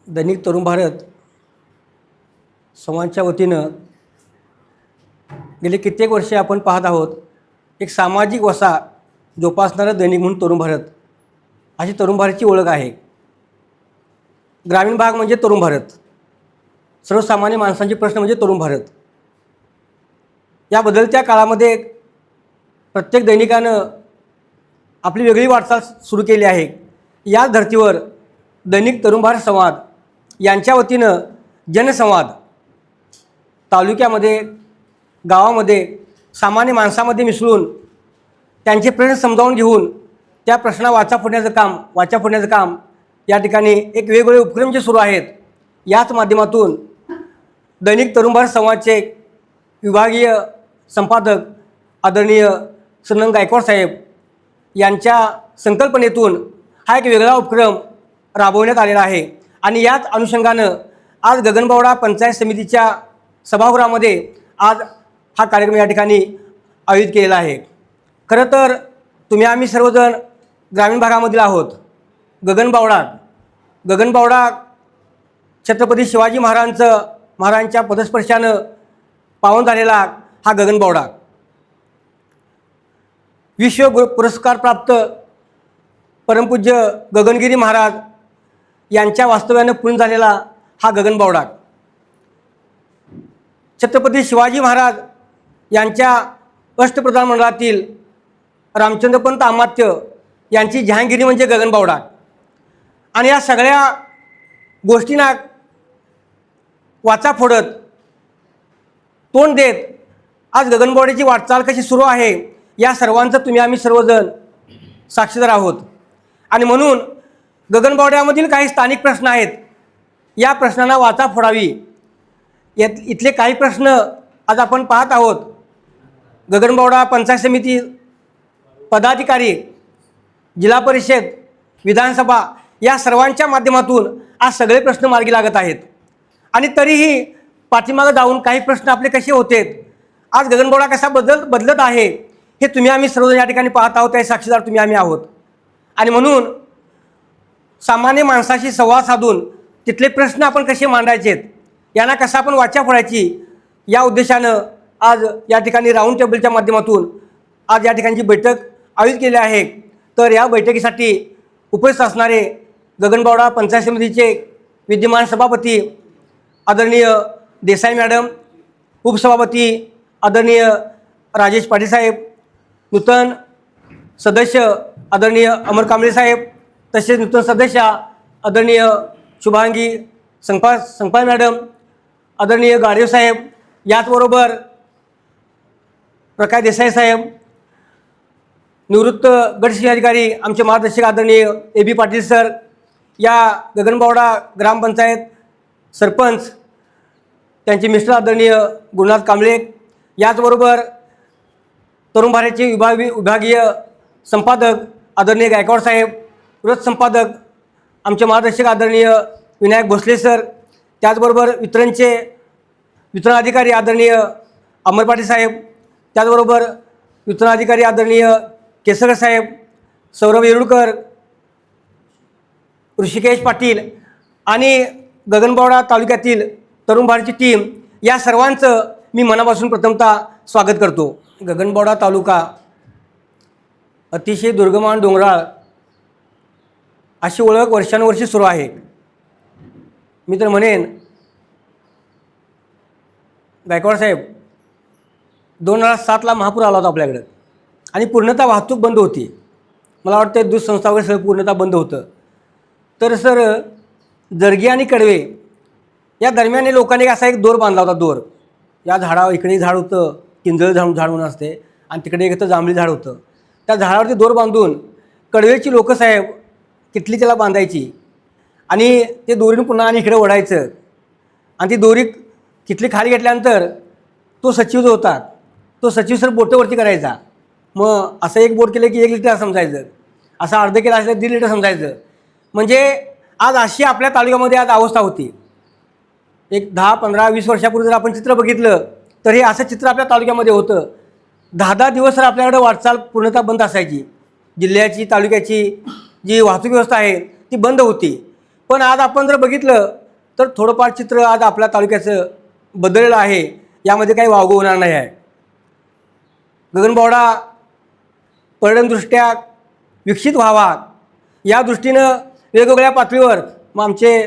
दैनिक तरुण भारत समाजच्या वतीनं गेली कित्येक वर्षे आपण पाहत आहोत एक सामाजिक वसा जोपासणारं दैनिक म्हणून तरुण भारत अशी तरुण भारतची ओळख आहे. ग्रामीण भाग म्हणजे तरुण भारत, सर्वसामान्य माणसांचे प्रश्न म्हणजे तरुण भारत. या बदलत्या काळामध्ये प्रत्येक दैनिकानं आपली वेगळी वाटचाल सुरू केली आहे. या धर्तीवर दैनिक तरुण भारत संवाद यांच्या वतीनं जनसंवाद तालुक्यामध्ये गावामध्ये सामान्य माणसामध्ये मिसळून त्यांचे प्रश्न समजावून घेऊन त्या प्रश्नाला वाचा फोडण्याचं काम या ठिकाणी एक वेगवेगळे उपक्रम जे सुरू आहेत. याच माध्यमातून दैनिक तरुण भारत संवादचे विभागीय संपादक आदरणीय सनंग गायकवाड साहेब यांच्या संकल्पनेतून हा एक वेगळा उपक्रम राबवण्यात आलेला आहे. आणि याच अनुषंगानं आज गगनबावडा पंचायत समितीच्या सभागृहामध्ये आज हा कार्यक्रम या ठिकाणी आयोजित केलेला आहे. खरं तर आम्ही सर्वजण ग्रामीण भागामधील आहोत. गगनबावडा छत्रपती शिवाजी महाराजांच्या पदस्पर्शानं पावन झालेला हा गगनबावडा विश्व पुरस्कार प्राप्त परमपूज्य गगनगिरी महाराज यांच्या वास्तव्यानं पूर्ण झालेला हा गगनबावडा छत्रपती शिवाजी महाराज यांच्या अष्टप्रधान मंडळातील रामचंद्रपंत अमात्य यांची जहांगिरी म्हणजे गगनबावडा. आणि या सगळ्या गोष्टींना वाचा फोडत तोंड देत आज गगनबावड्याची वाटचाल कशी सुरू आहे या सर्वांचं आम्ही सर्वजण साक्षीदार आहोत. आणि म्हणून गगनबावड्यामधील काही स्थानिक प्रश्न आहेत, या प्रश्नांना वाचा फोडावी. इथले काही प्रश्न आज आपण पाहत आहोत. गगनबावडा पंचायत समिती पदाधिकारी, जिल्हा परिषद, विधानसभा या सर्वांच्या माध्यमातून आज सगळे प्रश्न मार्गी लागत आहेत. आणि तरीही पाठीमागं जाऊन काही प्रश्न आपले कसे होते, आज गगनबावडा कसा बदलत आहे हे आम्ही सर्वजण या ठिकाणी पाहत आहोत. त्याचे साक्षीदार आम्ही आहोत. आणि म्हणून सामान्य माणसाशी संवाद साधून तिथले प्रश्न आपण कसे मांडायचे आहेत, यांना कसं आपण वाचा फोडायची, या उद्देशानं आज या ठिकाणी राऊंड टेबलच्या माध्यमातून आज या ठिकाणची बैठक आयोजित केली आहे. तर या बैठकीसाठी उपस्थित असणारे गगनबावडा पंचायत समितीचे विद्यमान सभापती आदरणीय देसाई मॅडम, उपसभापती आदरणीय राजेश पाटील साहेब, नूतन सदस्य आदरणीय अमर कांबळे साहेब, तसेच नूतन सदस्य आदरणीय शुभांगी संपाळ मॅडम, आदरणीय गाडे साहेब, याचबरोबर प्रकाश देसाई साहेब, निवृत्त गटशिक्षण अधिकारी आमचे मार्गदर्शक आदरणीय ए बी पाटील सर, या गगनबावडा ग्रामपंचायत सरपंच त्यांचे मिस्टर आदरणीय गुरुनाथ कांबळे, याचबरोबर तरुण भारतचे विभागीय संपादक आदरणीय गायकवाड साहेब, वृत्त संपादक आमचे मार्गदर्शक आदरणीय विनायक भोसले सर, त्याचबरोबर वितरण अधिकारी आदरणीय अमर पाटील साहेब, त्याचबरोबर वितरण अधिकारी आदरणीय केसरकर साहेब, सौरभ येरुळकर, ऋषिकेश पाटील आणि गगनबावडा तालुक्यातील तरुण भारतची टीम, या सर्वांचं मी मनापासून प्रथमतः स्वागत करतो. गगनबावडा तालुका अतिशय दुर्गम आणि डोंगराळ अशी ओळख वर्षानुवर्षे सुरू आहे. मी तर म्हणेन गायकवाड साहेब, 2007ला महापूर आला होता आपल्याकडं आणि पूर्णतः वाहतूक बंद होती. मला वाटतं दूध संस्था वगैरे सगळं पूर्णतः बंद होतं. तर सर जरगी आणि कडवे या दरम्यान लोकांनी असा एक दोर बांधला होता. दोर या झाडावर इकडे झाड होतं, किंजळ झाड म्हणून असते, आणि तिकडे एक तर जांभळी झाड होतं. त्या झाडावरती दोर बांधून कडवेची लोकं साहेब किटली त्याला बांधायची आणि ते दोरीनं पुन्हा आणि इकडे ओढायचं. आणि ती दोरी किटली खाली घेतल्यानंतर तो सचिव जो होता, तो सचिव सर बोटवरती करायचा. मग असं एक बोट केलं की 1 लिटर समजायचं, असं अर्ध केलं असलं 1.5 लिटर समजायचं. म्हणजे आज अशी आपल्या तालुक्यामध्ये आज अवस्था होती. एक 10, 15, 20 वर्षापूर्वी जर आपण चित्र बघितलं तर हे असं चित्र आपल्या तालुक्यामध्ये होतं. 10 दिवस आपल्याकडे वाटचाल पूर्णतः बंद असायची. जिल्ह्याची तालुक्याची जी वाहतूक व्यवस्था आहे ती बंद होती. पण आज आपण जर बघितलं तर थोडंफार चित्र आज आपल्या तालुक्याचं बदललेलं आहे, यामध्ये काही वावगं होणार नाही आहे. गगनबावडा पर्यटनदृष्ट्या विकसित व्हावा या दृष्टीनं वेगवेगळ्या पातळीवर मग आमचे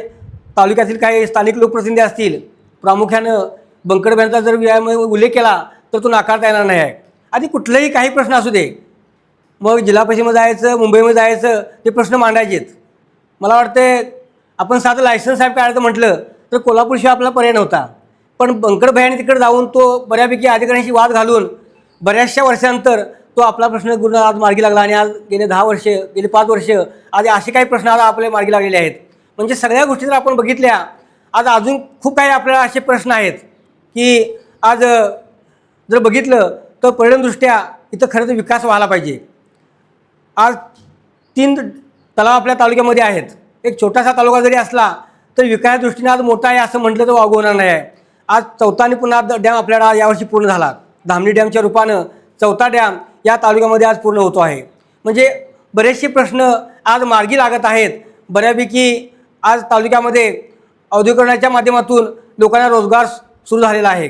तालुक्यातील काही स्थानिक लोकप्रतिनिधी असतील, प्रामुख्यानं बंकटबाईंचा जर यामध्ये उल्लेख केला तर तो नाकारता येणार नाही आहे. आधी कुठलेही काही प्रश्न असू दे, मग जिल्हा परिषदेमध्ये जायचं, मुंबईमध्ये जायचं, ते प्रश्न मांडायचेत. मला वाटतं आपण साधं लायसन्स साहेब काढायचं म्हटलं तर कोल्हापूरशिवाय आपला पर्याय नव्हता. पण बंकटभाईने तिकडे जाऊन तो बऱ्यापैकी अधिकाऱ्यांशी वाद घालून बऱ्याचशा वर्षांतर तो आपला प्रश्न गुण आज मार्गी लागला आणि आज गेले 10 वर्ष, गेले 5 वर्ष आज असे काही प्रश्न आज आपल्या मार्गी लागलेले आहेत. म्हणजे सगळ्या गोष्टी जर आपण बघितल्या, आज अजून खूप काही आपल्याला असे प्रश्न आहेत की आज जर बघितलं तर पर्यटनदृष्ट्या इथं खरं तर विकास व्हायला पाहिजे. आज 3 तलाव आपल्या तालुक्यामध्ये आहेत. एक छोटासा तालुका जरी असला तरी विकास दृष्टीने आज मोठा आहे असं म्हटलं तर वावगं होणार नाही आहे. आज 4था आणि पुन्हा डॅम आपल्याला यावर्षी पूर्ण झाला. धामणी डॅमच्या रूपानं 4था डॅम या तालुक्यामध्ये आज पूर्ण होतो आहे. म्हणजे बरेचसे प्रश्न आज मार्गी लागत आहेत. बऱ्यापैकी आज तालुक्यामध्ये औद्योगिकरणाच्या माध्यमातून लोकांना रोजगार सुरू झालेला आहे.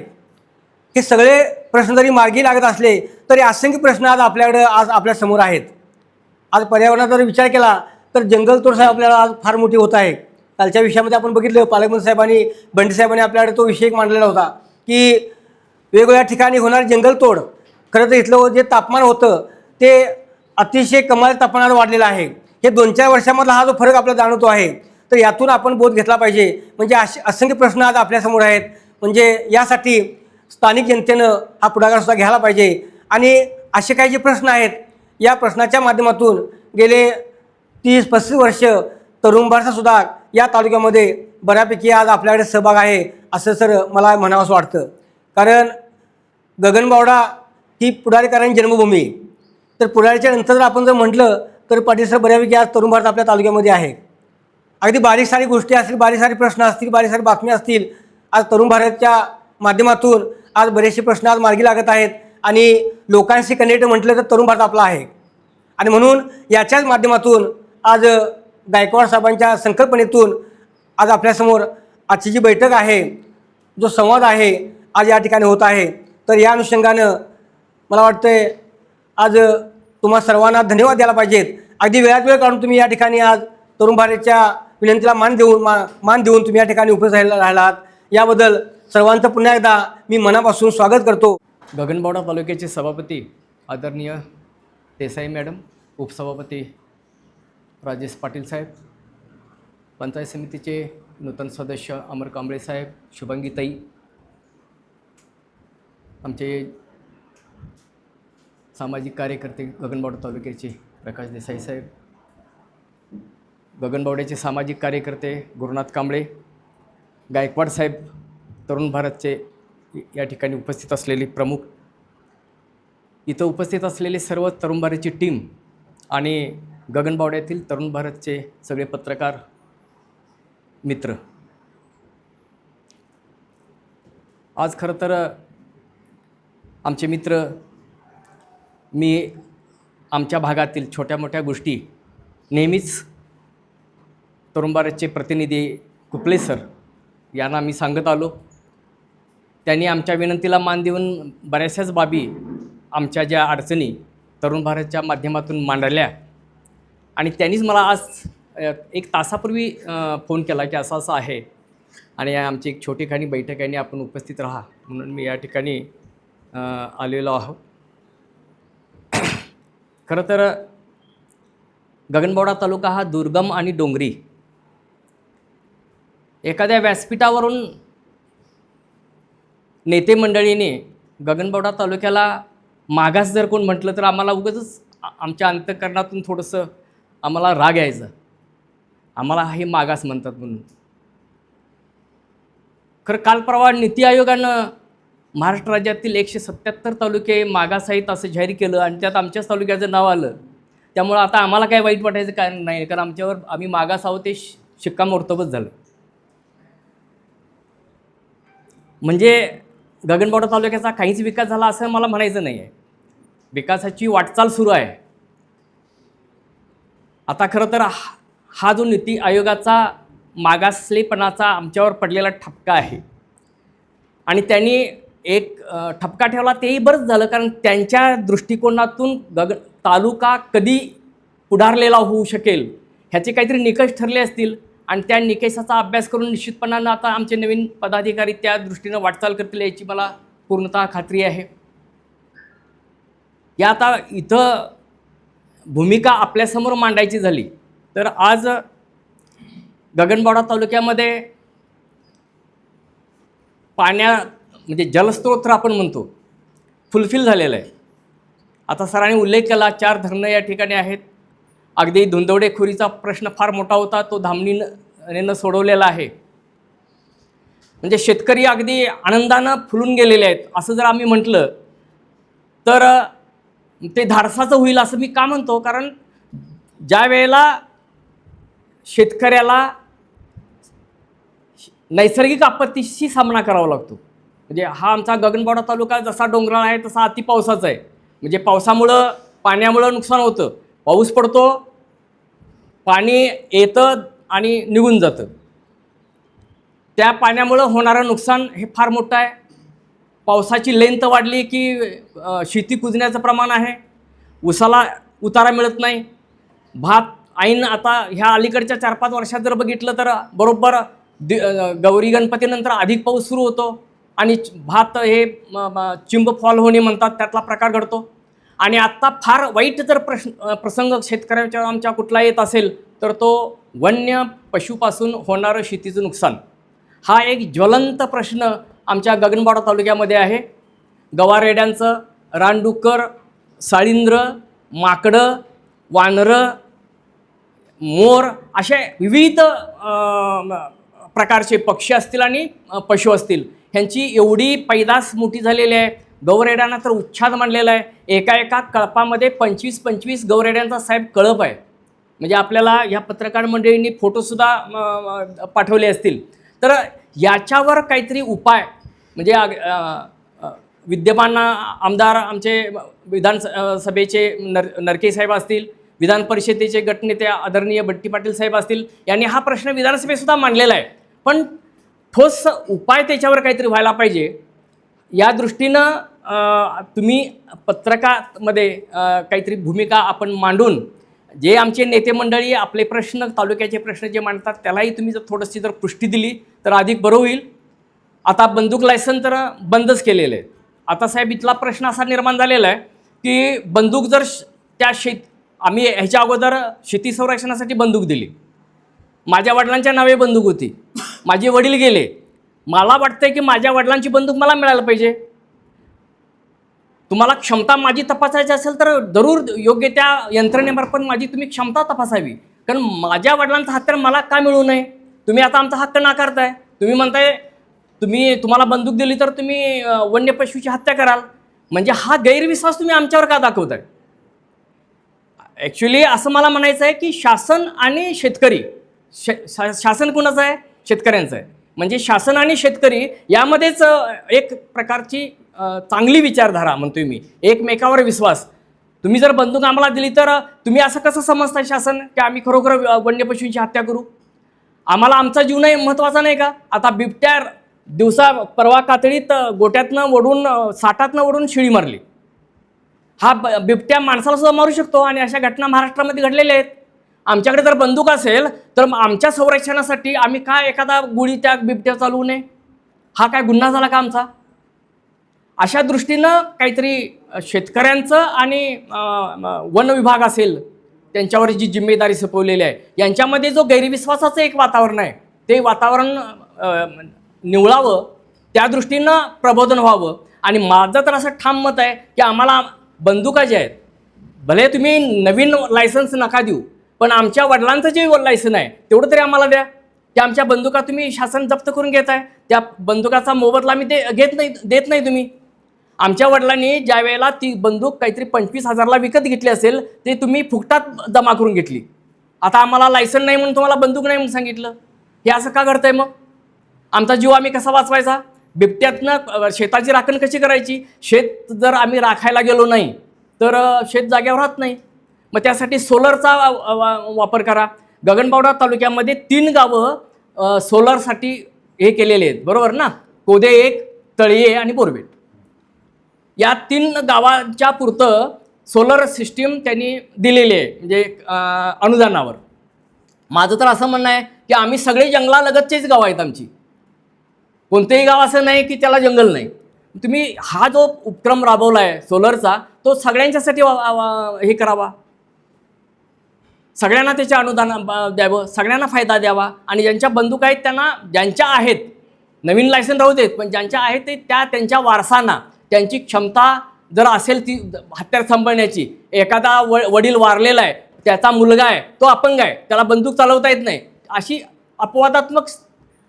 हे सगळे प्रश्न जरी मार्गी लागत असले तरी असंख्य प्रश्न आज आपल्याकडे आज आपल्यासमोर आहेत. आज पर्यावरणाचा जर विचार केला तर जंगलतोड साहेब आपल्याला आज फार मोठी होत आहे. कालच्या विषयामध्ये आपण बघितलं, पालकमंत्री साहेबांनी, बंडी साहेबांनी आपल्याकडे तो विषय मांडलेला होता की वेगवेगळ्या ठिकाणी होणारी जंगलतोड. खरं तर इथलं जे तापमान होतं ते अतिशय कमाल तापमानात वाढलेलं आहे. हे 2-4 वर्षामधला हा जो फरक आपल्याला जाणवतो आहे, तर यातून आपण बोध घेतला पाहिजे. म्हणजे असंख्य प्रश्न आज आपल्यासमोर आहेत. म्हणजे यासाठी स्थानिक जनतेनं हा पुढाकारसुद्धा घ्यायला पाहिजे. आणि असे काही जे प्रश्न आहेत, या प्रश्नाच्या माध्यमातून गेले 30-35 वर्ष तरुण भारतसुद्धा या तालुक्यामध्ये बऱ्यापैकी आज आपल्याकडे सहभाग आहे असं सर मला म्हणावंसं वाटतं. कारण गगनबावडा ही पुढारीकरांची जन्मभूमी. तर पुढारीच्या नंतर जर आपण जर म्हटलं तर पाटील सर बऱ्यापैकी आज तरुण भारत आपल्या तालुक्यामध्ये आहे. अगदी बारीक सारी गोष्टी असतील, बारीक सारी प्रश्न असतील, बारीक सारी बातम्या असतील, आज तरुण भारतच्या माध्यमातून आज बरेचसे प्रश्न आज मार्गी लागत आहेत. आणि लोकांशी कनेक्ट म्हटलं तर तरुण भारत आपला आहे. आणि म्हणून याच्याच माध्यमातून आज गायकवाड साहेबांच्या संकल्पनेतून आज आपल्यासमोर आजची जी बैठक आहे, जो संवाद आहे, आज या ठिकाणी होत आहे. तर या अनुषंगानं मला वाटतं आज तुम्हा सर्वांना धन्यवाद द्यायला पाहिजेत. अगदी वेळात वेळ काढून तुम्ही या ठिकाणी आज तरुण भारतच्या विनंतीला मान देऊन तुम्ही या ठिकाणी उपस्थित राहिलात, याबद्दल सर्वांचं पुन्हा एकदा मी मनापासून स्वागत करतो. गगनबावडा तालुक्याचे सभापती आदरणीय देसाई मॅडम, उपसभापती राजेश पाटील साहेब, पंचायत समितीचे नूतन सदस्य अमर कांबळे साहेब, शुभांगी ताई, आमचे सामाजिक कार्यकर्ते गगनबावडा तालुक्याचे प्रकाश देसाई साहेब, गगनबावड्याचे सामाजिक कार्यकर्ते गुरुनाथ कांबळे, गायकवाड साहेब, तरुण भारतचे या ठिकाणी उपस्थित असलेले प्रमुख, इथं उपस्थित असलेले सर्व तरुण भारतची टीम आणि गगनबावड्यातील तरुण भारतचे सगळे पत्रकार मित्र. आज खरं तर आमचे मित्र, मी आमच्या भागातील छोट्या मोठ्या गोष्टी नेहमीच तरुण भारतचे प्रतिनिधी कुपले सर यांना मी सांगत आलो. त्यांनी आमच्या विनंतीला मान देऊन बऱ्याचशाच बाबी, आमच्या ज्या अडचणी तरुण भारतच्या माध्यमातून मांडल्या. आणि त्यांनीच मला आज 1 तासापूर्वी फोन केला की असं असं आहे आणि आमची एक छोटीखानी बैठक आहे, आपण उपस्थित राहा, म्हणून मी या ठिकाणी आलेलो आहोत. खरं तर गगनबावडा तालुका हा दुर्गम आणि डोंगरी. एखाद्या व्यासपीठावरून नेते मंडळीने गगनबावडा तालुक्याला मागास जर कोण म्हटलं तर आम्हाला उगाचच आमच्या अंतःकरणातून थोडंसं आम्हाला राग यायचं, आम्हाला हे मागास म्हणतात म्हणून. खरं काल परवा नीती आयोगानं महाराष्ट्र राज्यातील 177 तालुके मागास आहेत असं जाहीर केलं आणि त्यात आमच्याच तालुक्याचं नाव आलं. त्यामुळं आता आम्हाला काय वाईट वाटायचं कारण नाही, कारण आमच्यावर आम्ही मागास आहोत ते शिक्कामोर्तबच झालं. म्हणजे गगनबावडा तालुक्याचा काहीच विकास झाला असं मला म्हणायचं नाही आहे. विकासाची वाटचाल सुरू आहे. आता खरं तर हा जो नीती आयोगाचा मागासलेपणाचा आमच्यावर पडलेला ठपका आहे आणि त्यांनी एक ठपका ठेवला, तेही बरंच झालं, कारण त्यांच्या दृष्टिकोनातून तालुका कधी पुढारलेला होऊ शकेल ह्याचे काहीतरी निकष ठरले असतील आणि त्या निकषाचा अभ्यास करून निश्चितपणानं आता आमचे नवीन पदाधिकारी त्या दृष्टीनं वाटचाल करतील याची मला पूर्णतः खात्री आहे. या आता इथं भूमिका आपल्यासमोर मांडायची झाली तर आज गगनबावडा तालुक्यामध्ये म्हणजे जलस्रोत आपण म्हणतो फुलफिल झालेलं आहे. आता सरांनी उल्लेख केला 4 धरणं या ठिकाणी आहेत. अगदी धुंदवडे खोरीचा प्रश्न फार मोठा होता, तो धामणीनं सोडवलेला आहे. म्हणजे शेतकरी अगदी आनंदानं फुलून गेलेले आहेत असं जर आम्ही म्हटलं तर ते धाडसाचं होईल असं मी का म्हणतो, कारण ज्या वेळेला शेतकऱ्याला नैसर्गिक आपत्तीशी सामना करावा लागतो, म्हणजे हा आमचा गगनबावडा तालुका जसा डोंगराळ आहे तसा अति पावसाचा आहे. म्हणजे पावसामुळं पाण्यामुळं नुकसान होतं. पाऊस पडतो, पाणी येतं आणि निघून जातं. त्या पाण्यामुळं होणारं नुकसान हे फार मोठं आहे. पावसाची लेंथ वाढली की शेती कुजण्याचं प्रमाण आहे. ऊसाला उतारा मिळत नाही. भात ऐन आता ह्या अलीकडच्या 4-5 वर्षात जर बघितलं तर बरोबर गौरी गणपतीनंतर अधिक पाऊस सुरू होतो आणि भात हे चिंब फॉल होणे म्हणतात त्यातला प्रकार घडतो. आणि आत्ता फार वाईट जर प्रसंग शेतकऱ्याच्या आमच्या कुठला येत असेल तर तो वन्य पशुपासून होणारं शेतीचं नुकसान हा एक ज्वलंत प्रश्न आमच्या गगनबावडा तालुक्यामध्ये आहे. गवारेड्यांचं, रानडुक्कर, साळींद्र, माकडं, वानरं, मोर असे विविध प्रकारचे पक्षी असतील आणि पशु असतील ह्यांची एवढी पैदास मोठी झालेली आहे. गौरेड्यांना तर उच्छाद मांडलेला आहे. एका कळपामध्ये 25 गौरेड्यांचा साहेब कळप आहे. म्हणजे आपल्याला ह्या पत्रकार मंडळींनी फोटोसुद्धा पाठवले असतील. तर याच्यावर काहीतरी उपाय म्हणजे विद्यमान आमदार आमचे विधानसभेचे नरके साहेब असतील, विधान परिषदेचे गटनेते आदरणीय बट्टी पाटील साहेब असतील, यांनी हा प्रश्न विधानसभेतसुद्धा मांडलेला आहे. पण ठोस उपाय त्याच्यावर काहीतरी व्हायला पाहिजे. या दृष्टीनं तुम्ही पत्रकामध्ये काहीतरी भूमिका आपण मांडून जे आमचे नेते मंडळी आपले प्रश्न तालुक्याचे प्रश्न जे मांडतात त्यालाही तुम्ही जर थोडीशी जर पुष्टी दिली तर अधिक बरं होईल. आता बंदूक लायसन तर बंदच केलेलं आहे. आता साहेब इथला प्रश्न असा निर्माण झालेला आहे की बंदूक जर त्या आम्ही ह्याच्या अगोदर शेती संरक्षणासाठी बंदूक दिली. माझ्या वडिलांच्या नावे बंदूक होती. माझे वडील गेले. मला वाटतंय की माझ्या वडिलांची बंदूक मला मिळायला पाहिजे. तुम्हाला क्षमता माझी तपासायची असेल तर जरूर योग्य त्या यंत्रणेमार्फत माझी तुम्ही क्षमता तपासावी. कारण माझ्या वडिलांचा हत्यार मला का मिळू नये? तुम्ही आता आमचा हक्क नाकारताय. तुम्ही म्हणताय तुम्हाला बंदूक दिली तर तुम्ही वन्य पशुची हत्या कराल. म्हणजे हा गैरविश्वास तुम्ही आमच्यावर का दाखवताय? ॲक्च्युली असं मला म्हणायचं आहे की शासन आणि शेतकरी शासन कुणाचं आहे? शेतकऱ्यांचं आहे. म्हणजे शासन आणि शेतकरी यामध्येच एक प्रकारची चांगली विचारधारा म्हणतोय मी, एकमेकावर विश्वास. तुम्ही जर बंदूक आम्हाला दिली तर तुम्ही असं कसं समजताय शासन की आम्ही खरोखर वन्य पशूंची हत्या करू? आम्हाला आमचा जीव नाही महत्त्वाचा नाही का? आता बिबट्या दिवसा परवा कातळीत गोट्यातनं ओढून साठातनं ओढून शिळी मारली. हा बिबट्या माणसाला सुद्धा मारू शकतो आणि अशा घटना महाराष्ट्रामध्ये घडलेल्या आहेत. आमच्याकडे जर बंदूक असेल तर आमच्या संरक्षणासाठी आम्ही काय एखादा गोळी त्या बिबट्या चालवू नये? हा काय गुन्हा झाला का आमचा? अशा दृष्टीनं काहीतरी शेतकऱ्यांचं आणि वन विभाग असेल त्यांच्यावर जी जिम्मेदारी सोपवलेली आहे यांच्यामध्ये जो गैरविश्वासाचं एक वातावरण आहे ते वातावरण निवळावं, त्या दृष्टीनं प्रबोधन व्हावं. आणि माझं तर असं ठाम मत आहे की आम्हाला बंदुका ज्या आहेत भले तुम्ही नवीन लायसन्स नका देऊ पण आमच्या वडिलांचं जे लायसन आहे तेवढं तरी आम्हाला द्या. त्या आमच्या बंदुका तुम्ही शासन जप्त करून घेताय, त्या बंदुकाचा मोबदला आम्ही देत नाही तुम्ही. आमच्या वडिलांनी ज्या वेळेला ती बंदूक काहीतरी 25,000ला विकत घेतली असेल ते तुम्ही फुकटात जमा करून घेतली. आता आम्हाला लायसन नाही म्हणून तुम्हाला बंदूक नाही म्हणून सांगितलं. हे असं का घडतंय? मग आमचा जीव आम्ही कसा वाचवायचा? बिबट्यातनं शेताची राखण कशी करायची? शेत जर आम्ही राखायला गेलो नाही तर शेत जाग्यावर राहत नाही. मग त्यासाठी सोलरचा वापर करा. गगनबावडा तालुक्यामध्ये 3 गावं सोलरसाठी हे केलेले आहेत, बरोबर ना. कोदे एक, तळीये आणि बोरबेट या 3 गावांच्या पुरतं सोलर सिस्टीम त्यांनी दिलेली आहे, म्हणजे अनुदानावर. माझं तर असं म्हणणं आहे की आम्ही सगळे जंगलालगतचेच गाव आहेत आमची. कोणतेही गाव असं नाही की त्याला जंगल नाही. तुम्ही हा जो उपक्रम राबवला आहे सोलरचा, तो सगळ्यांच्यासाठी हे करावा, सगळ्यांना त्याचे अनुदान द्यावं, सगळ्यांना फायदा द्यावा. आणि ज्यांच्या बंदूक आहेत त्यांना, ज्यांच्या आहेत, नवीन लायसन राहू देत, पण ज्यांच्या आहेत ते त्यांच्या वारसांना, त्यांची क्षमता जर असेल ती हत्यार सांभाळण्याची, एखादा वडील वारलेला आहे, त्याचा मुलगा आहे, तो अपंग आहे, त्याला बंदूक चालवता येत नाही, अशी अपवादात्मक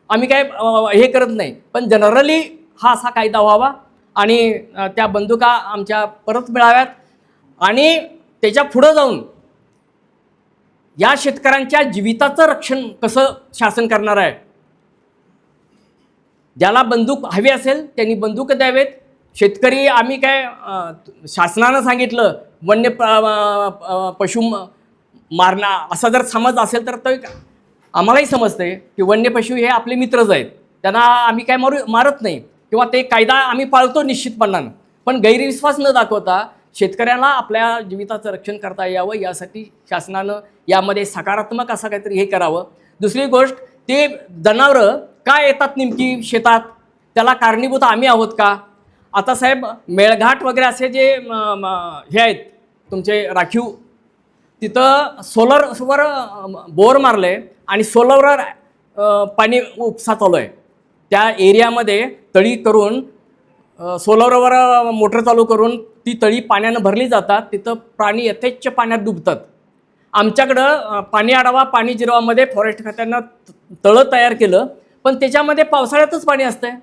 आम्ही काय हे करत नाही. पण जनरली हा असा कायदा व्हावा आणि त्या बंदुका आमच्या परत मिळाव्यात. आणि त्याच्या पुढं जाऊन या शेतकऱ्यांच्या जीविताचं रक्षण कसं शासन करणार आहे. ज्याला बंदूक हवी असेल त्यांनी बंदूक द्यावेत. शेतकरी आम्ही काय शासनानं सांगितलं वन्य पशु मारणं असा जर समज असेल तर आम्हालाही समजते की वन्य पशु हे आपले मित्रच आहेत, त्यांना आम्ही काय मारत नाही किंवा ते कायदा आम्ही पाळतो निश्चितपणानं. पण गैरविश्वास न दाखवता शेतकऱ्याला आपल्या जीविताचं रक्षण करता यावं यासाठी शासनानं यामध्ये सकारात्मक असं काहीतरी हे करावं. दुसरी गोष्ट, ते जनावरं काय येतात नेमकी शेतात, त्याला कारणीभूत आम्ही आहोत का. आता साहेब मेळघाट वगैरे असे जे हे आहेत तुमचे राखीव, तिथं सोलरवर बोर मारले आणि सोलरवर पाणी उपसा चालू आहे. त्या एरियामध्ये तळी करून सोलरवर मोटर चालू करून ती तळी पाण्यानं भरली जातात. तिथं प्राणी यथेच्छ पाण्यात डुबतात. आमच्याकडं पाणी आढावा पाणी जिरवामध्ये फॉरेस्ट खात्यानं तळं तयार केलं, पण त्याच्यामध्ये पावसाळ्यातच पाणी असतंय,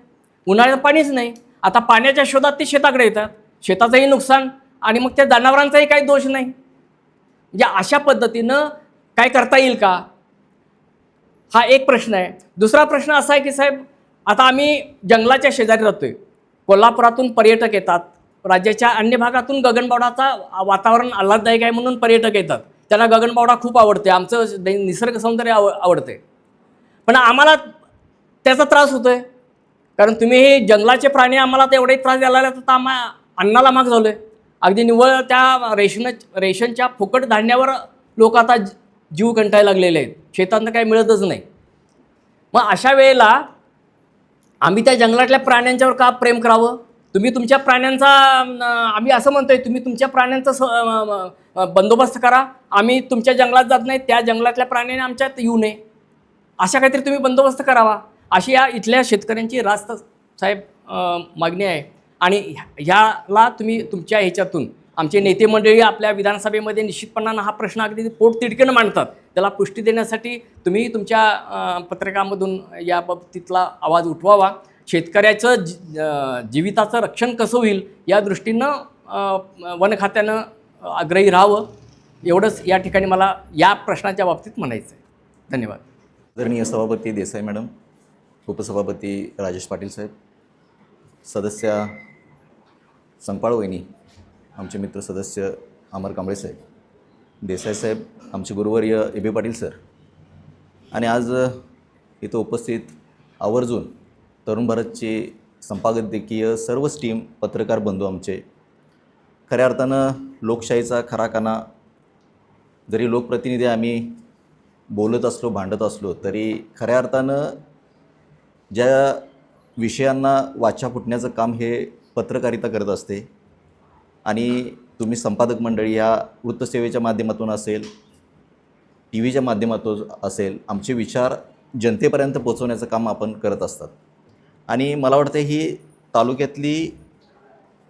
उन्हाळ्यात पाणीच नाही. आता पाण्याच्या शोधात ते शेताकडे येतात, शेताचंही नुकसान आणि मग त्या जनावरांचाही काही दोष नाही. म्हणजे अशा पद्धतीनं काय करता येईल का, हा एक प्रश्न आहे. दुसरा प्रश्न असा आहे की साहेब, आता आम्ही जंगलाच्या शेजारी राहतोय, कोल्हापुरातून पर्यटक येतात, राज्याच्या अन्य भागातून गगनबावडाचा वातावरण आल्हाददायक आहे म्हणून पर्यटक येतात, त्यांना गगनबावडा खूप आवडते, आमचं निसर्ग सौंदर्य आवडते. पण आम्हाला त्याचा त्रास होतोय, कारण तुम्ही हे जंगलाचे प्राणी आम्हाला तर एवढे त्रास द्यायला लागले तर अन्नाला माग झालो आहे. अगदी निव्वळ त्या रेशनच्या फुकट धान्यावर लोक आता जीव कंटाळायला लागलेले आहेत, शेतातनं काही मिळतच नाही. मग अशा वेळेला आम्ही त्या जंगलातल्या प्राण्यांच्यावर का प्रेम करावं. तुम्ही तुमच्या प्राण्यांचा, आम्ही असं म्हणतोय, तुम्ही तुमच्या प्राण्यांचा बंदोबस्त करा, आम्ही तुमच्या जंगलात जात नाही, त्या जंगलातल्या प्राण्याने आमच्यात येऊ नये, अशा काहीतरी तुम्ही बंदोबस्त करावा, अशी या इथल्या शेतकऱ्यांची रास्त साहेब मागणी आहे. आणि ह्याला तुम्ही तुमच्या ह्याच्यातून, आमचे नेते मंडळी आपल्या विधानसभेमध्ये निश्चितपणानं हा प्रश्न अगदी पोटतिडकीनं मांडतात, त्याला पुष्टी देण्यासाठी तुम्ही तुमच्या पत्रकामधून या बाबतीतला आवाज उठवावा. शेतकऱ्याचं जीविताचं रक्षण कसं होईल या दृष्टीनं वन खात्यानं आग्रही राहावं, एवढंच या ठिकाणी मला या प्रश्नाच्या बाबतीत म्हणायचं आहे. धन्यवाद. आदरणीय सभापती देसाई मॅडम, उपसभापती राजेश पाटील साहेब, सदस्य संपाळ वहिनी, आमचे मित्र सदस्य अमर कांबळे साहेब, देसाई साहेब, आमचे गुरुवर्य ए.बी. पाटील सर, आणि आज इथं उपस्थित आवर्जून तरुण भारतचे संपादकीय सर्वच टीम, पत्रकार बंधू आमचे, खऱ्या अर्थानं लोकशाहीचा खरा काना, जरी लोकप्रतिनिधी आम्ही बोलत असलो, भांडत असलो, तरी खऱ्या अर्थानं ज्या विषयांना वाचा फुटण्याचं काम हे पत्रकारिता करत असते. आणि तुम्ही संपादक मंडळी ह्या वृत्तसेवेच्या माध्यमातून असेल, टी व्हीच्या माध्यमातून असेल, आमचे विचार जनतेपर्यंत पोचवण्याचं काम आपण करत असतात. आणि मला वाटतं ही तालुक्यातली,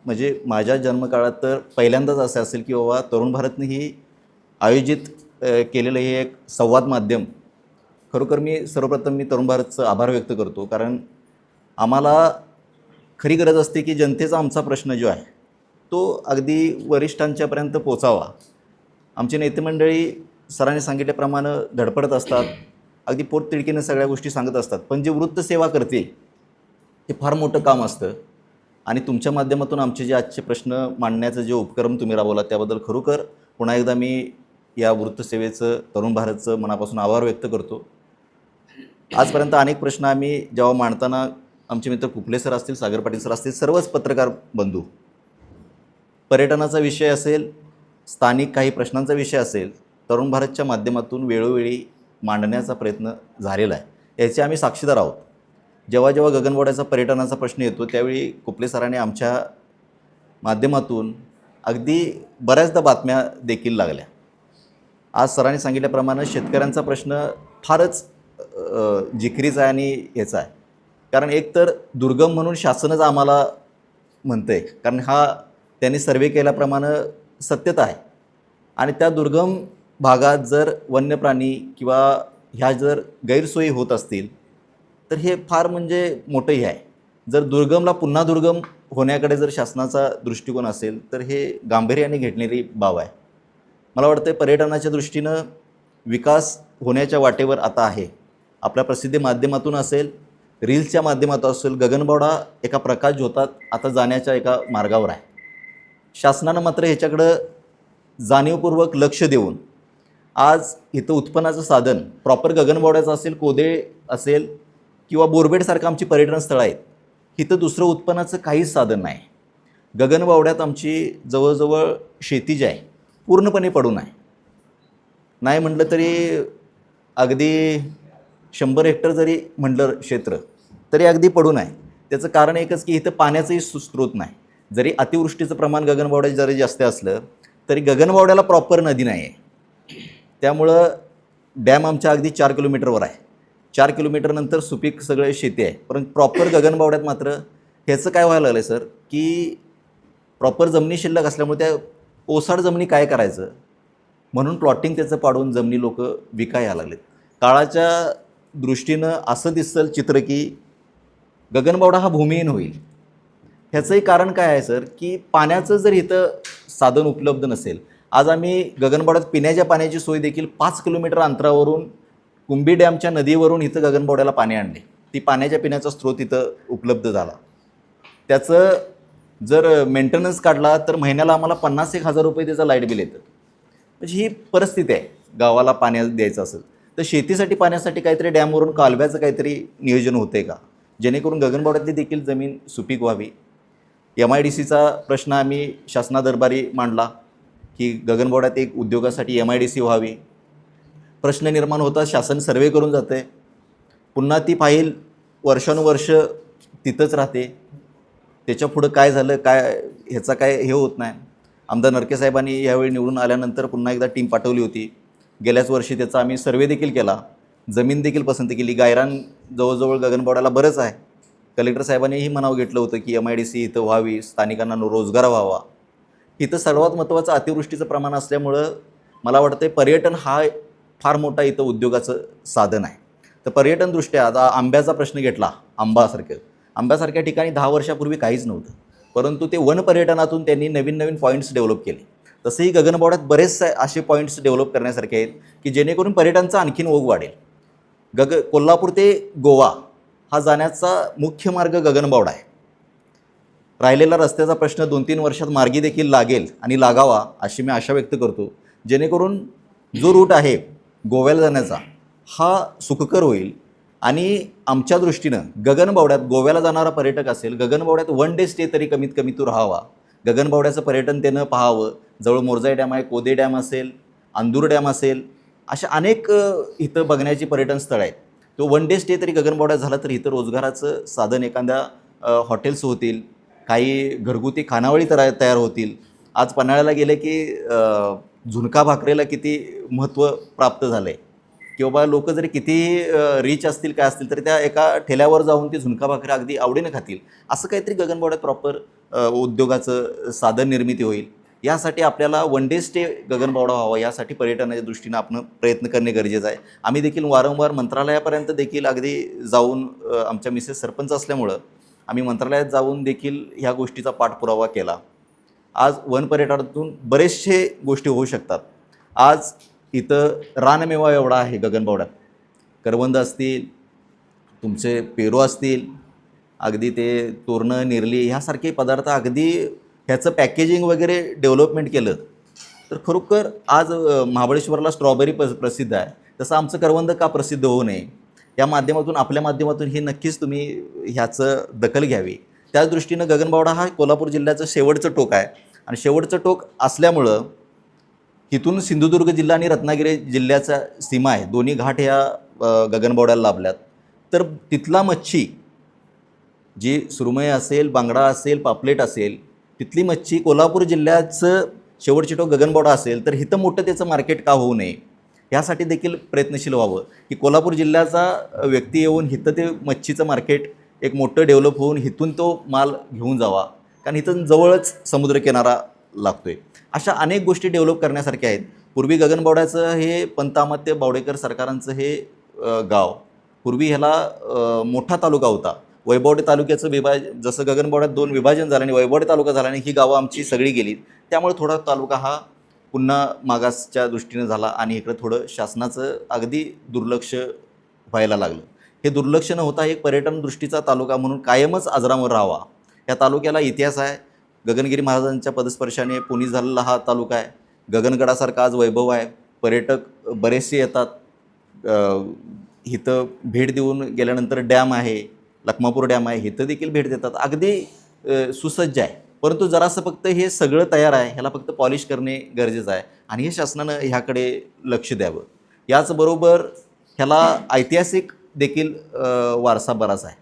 म्हणजे माझ्या जन्मकाळात तर पहिल्यांदाच असं असेल की बाबा तरुण भारतने ही आयोजित केलेलं हे एक संवाद माध्यम. खरोखर मी सर्वप्रथम तरुण भारतचं आभार व्यक्त करतो, कारण आम्हाला खरी गरज असते की जनतेचा आमचा प्रश्न जो आहे तो अगदी वरिष्ठांच्यापर्यंत पोचावा. आमचे नेते मंडळी सरांनी सांगितल्याप्रमाणे धडपडत असतात, अगदी पोटतिडकीनं सगळ्या गोष्टी सांगत असतात, पण जे वृत्तसेवा करते हे फार मोठं काम असतं. आणि तुमच्या माध्यमातून आमचे जे आजचे प्रश्न मांडण्याचं जे उपक्रम तुम्ही राबवला त्याबद्दल खरोखर पुन्हा एकदा मी या वृत्तसेवेचं, तरुण भारतचं मनापासून आभार व्यक्त करतो. आजपर्यंत अनेक प्रश्न आम्ही जेव्हा मांडताना आमचे मित्र कुपले सर असतील, सागर पाटील सर असतील, सर्वच पत्रकार बंधू, पर्यटनाचा विषय असेल, स्थानिक काही प्रश्नांचा विषय असेल, तरुण भारतच्या माध्यमातून वेळोवेळी मांडण्याचा प्रयत्न झालेला आहे. याचे आम्ही साक्षीदार आहोत. जेव्हा जेव्हा गगनबावड्याचा पर्यटनाचा प्रश्न येतो त्यावेळी कुपले सरांनी आमच्या माध्यमातून अगदी बऱ्याचदा बातम्या देखील लागल्या. आज सरांनी सांगितल्याप्रमाणे शेतकऱ्यांचा प्रश्न फारच जिकरीचा आहे आणि याचा आहे. कारण एकतर दुर्गम म्हणून शासनच आम्हाला म्हणतं आहे, कारण हा त्यांनी सर्वे केल्याप्रमाणे सत्यता आहे. आणि त्या दुर्गम भागात जर वन्य प्राणी किंवा ह्या जर गैरसोयी होत असतील तर हे फार म्हणजे मोठं हे आहे. जर दुर्गमला पुन्हा दुर्गम होण्याकडे जर शासनाचा दृष्टिकोन असेल तर हे गांभीर्याने घेतलेली बाब आहे. मला वाटतं पर्यटनाच्या दृष्टीनं विकास होण्याच्या वाटेवर आता आहे. आपल्या प्रसिद्धी माध्यमातून असेल, रील्सच्या माध्यमातून असेल, गगनबावडा एका प्रकाश झोतात आता जाण्याच्या एका मार्गावर आहे. शासनानं मात्र ह्याच्याकडं जाणीवपूर्वक लक्ष देऊन आज इथं उत्पन्नाचं साधन प्रॉपर गगनबावड्याचं असेल, कोदे असेल किंवा बोरबेडसारखं आमची पर्यटन स्थळं आहेत, इथं दुसरं उत्पन्नाचं काहीच साधन नाही. गगनबावड्यात आमची जवळजवळ शेती जी आहे पूर्णपणे पडून आहे. नाही म्हटलं तरी अगदी 100 हेक्टर जरी म्हटलं क्षेत्र तरी अगदी पडून आहे. त्याचं कारण एकच की इथं पाण्याचंही स्रोत नाही. जरी अतिवृष्टीचं प्रमाण गगनबावड्यात जरी जास्त असलं तरी गगनबावड्याला प्रॉपर नदी नाही आहे. त्यामुळं डॅम आमच्या अगदी 4 किलोमीटरवर आहे. 4 किलोमीटरनंतर सुपीक सगळे शेती आहे. परंतु प्रॉपर गगनबावड्यात मात्र ह्याचं काय व्हायला लागलं आहे सर, की प्रॉपर जमिनी शिल्लक असल्यामुळे त्या ओसाड जमिनी काय करायचं म्हणून प्लॉटिंग त्याचं पाडून जमिनी लोक विकाय यायला लागलेत. काळाच्या दृष्टीनं असं दिसलं चित्र की गगनबावडा हा भूमिहीन होईल. ह्याचंही कारण काय आहे सर, की पाण्याचं जर इथं साधन उपलब्ध नसेल. आज आम्ही गगनबावड्यात पिण्याच्या पाण्याची सोय देखील 5 किलोमीटर अंतरावरून कुंभी डॅमच्या नदीवरून इथं गगनबावड्याला पाणी आणले. ती पाण्याच्या पिण्याचा स्रोत इथं उपलब्ध झाला. त्याचं जर मेंटेनन्स काढला तर महिन्याला आम्हाला 50,000 रुपये त्याचं लाईट बिल येतं. म्हणजे ही परिस्थिती आहे. गावाला पाणी द्यायचं असेल तर शेतीसाठी पाण्यासाठी काहीतरी डॅमवरून कालव्याचं काहीतरी नियोजन होते का, जेणेकरून गगनबावड्यातली देखील जमीन सुपीक व्हावी. MIDCचा प्रश्न आम्ही शासनादरबारी मांडला की गगनबावड्यात एक उद्योगासाठी MIDC व्हावी. प्रश्न निर्माण होता, शासन सर्वे करून जाते, पुन्हा ती फाईल वर्षानुवर्ष तिथंच राहते. त्याच्या पुढं काय झालं काय ह्याचा काय हे होत नाही. आमदार नरके साहेबांनी यावेळी निवडून आल्यानंतर पुन्हा एकदा टीम पाठवली होती. गेल्याच वर्षी त्याचा आम्ही सर्वे देखील केला, जमीन देखील पसंत केली. गायरान जवळजवळ गगनबावड्याला बरंच आहे. कलेक्टर साहेबांनीही म्हणावं घेतलं होतं की MIDC इथं व्हावी, स्थानिकांना रोजगार व्हावा. इथं सर्वात महत्त्वाचं अतिवृष्टीचं प्रमाण असल्यामुळं मला वाटतं पर्यटन हा फार मोठा इथं उद्योगाचं साधन आहे. तर पर्यटनदृष्ट्या आता आंब्याचा प्रश्न घेतला, आंब्यासारख्या ठिकाणी 10 वर्षापूर्वी काहीच नव्हतं, परंतु ते वन पर्यटनातून त्यांनी नवीन नवीन पॉईंट्स डेव्हलप केले. तसंही गगनबावड्यात बरेचसे असे पॉईंट्स डेव्हलप करण्यासारखे आहेत की जेणेकरून पर्यटनाचा आणखीन ओघ वाढेल. कोल्हापूर ते गोवा हा जाण्याचा मुख्य मार्ग गगनबावडा आहे. राहिलेला रस्त्याचा प्रश्न 2-3 वर्षात मार्गी देखील लागेल आणि लागावा अशी मी आशा व्यक्त करतो, जेणेकरून जो रूट आहे गोव्याला जाण्याचा हा सुखकर होईल. आणि आमच्या दृष्टीनं गगनबावड्यात गोव्याला जाणारा पर्यटक असेल, गगनबावड्यात 1 डे स्टे तरी कमीत कमी तो राहावा. गगनबावड्याचं पर्यटन त्यानं पाहावं. जवळ मोरजाई डॅम आहे, कोदे डॅम असेल, अंदूर डॅम असेल, अशा अनेक इथं बघण्याची पर्यटन स्थळं आहेत. तो 1 डे स्टे तरी गगनबावड्यात झाला तर इथं रोजगाराचं साधन एखाद्या हॉटेल्स होतील, काही घरगुती खानावळी तयार होतील. आज पन्हाळ्याला गेले की झुणका भाकरीला किती महत्त्व प्राप्त झालं आहे, की बाबा लोक जरी किती रिच असतील काय असतील तरी त्या एका ठेल्यावर जाऊन ती झुणका भाकरी अगदी आवडीनं खातील. असं काहीतरी गगनबावड्यात प्रॉपर उद्योगाचं साधन निर्मिती होईल. यासाठी आपल्याला 1 डे स्टे गगनबावडा व्हावा, यासाठी पर्यटनाच्या दृष्टीनं आपण प्रयत्न करणे गरजेचं आहे. आम्ही देखील वारंवार मंत्रालयापर्यंत देखील अगदी जाऊन आमच्या मिसेस सरपंच असल्यामुळं आम्ही मंत्रालयात जाऊन देखील ह्या गोष्टीचा पाठपुरावा केला. आज वन पर्यटनातून बरेचसे गोष्टी होऊ शकतात. आज इथं रानमेवा एवढा आहे गगनबावड्यात, करवंद असतील, तुमचे पेरू असतील, अगदी ते तोरणं निरली ह्यासारखे पदार्थ, अगदी ह्याचं पॅकेजिंग वगैरे डेव्हलपमेंट केलं तर खरोखर आज महाबळेश्वरला स्ट्रॉबेरी प्रसिद्ध आहे, तसं आमचं करवंद का प्रसिद्ध होऊ नये. या माध्यमातून आपल्या माध्यमातून हे नक्कीच तुम्ही ह्याचं दखल घ्यावी. त्याच दृष्टीनं गगनबावडा हा कोल्हापूर जिल्ह्याचं शेवटचं टोक आहे आणि शेवटचं टोक असल्यामुळं इथून सिंधुदुर्ग जिल्हा आणि रत्नागिरी जिल्ह्याच्या सीमा आहे. दोन्ही घाट ह्या गगनबावड्याला लाभल्यात. तर तिथला मच्छी जी सुरमई असेल, बांगडा असेल, पापलेट असेल, तिथली मच्छी कोल्हापूर जिल्ह्याचं शेवटची टोक गगनबावडा असेल तर इथं मोठं त्याचं मार्केट का होऊ नये यासाठी देखील प्रयत्नशील व्हावं की कोल्हापूर जिल्ह्याचा व्यक्ती येऊन इथं ते मच्छीचं मार्केट एक मोठं डेव्हलप होऊन इथून तो माल घेऊन जावा. कारण इथून जवळच समुद्रकिनारा लागतो आहे. अशा अनेक गोष्टी डेव्हलप करण्यासारख्या आहेत. पूर्वी गगनबावड्याचं हे पंत अमात्य बावडेकर सरकारांचं हे गाव पूर्वी ह्याला मोठा तालुका होता. वैभववाडी तालुक्याचं जसं गगनबावड्यात 2 विभाजन झालं आणि वैभववाडी तालुका झाला आणि ही गावं आमची सगळी गेली. त्यामुळे थोडा तालुका हा पुन्हा मागासच्या दृष्टीनं झाला आणि इकडं थोडं शासनाचं अगदी दुर्लक्ष व्हायला लागलं. हे दुर्लक्ष न होता एक पर्यटन दृष्टीचा तालुका म्हणून कायमच अजरामर राहावा. या तालुक्याला इतिहास आहे. गगनगिरी महाराजांच्या पदस्पर्शाने पुनीत झालेला हा तालुका आहे. गगनगडासारखा आज वैभव आहे. पर्यटक बरेचसे येतात. इथं भेट देऊन गेल्यानंतर डॅम आहे, लखमापूर डॅम आहे, इथं देखील भेट देतात. अगदी सुसज्ज आहे. परंतु जरासं फक्त हे सगळं तयार आहे, ह्याला फक्त पॉलिश करणे गरजेचं आहे आणि हे शासनानं ह्याकडे लक्ष द्यावं. याचबरोबर ह्याला ऐतिहासिक देखील वारसा बराच आहे.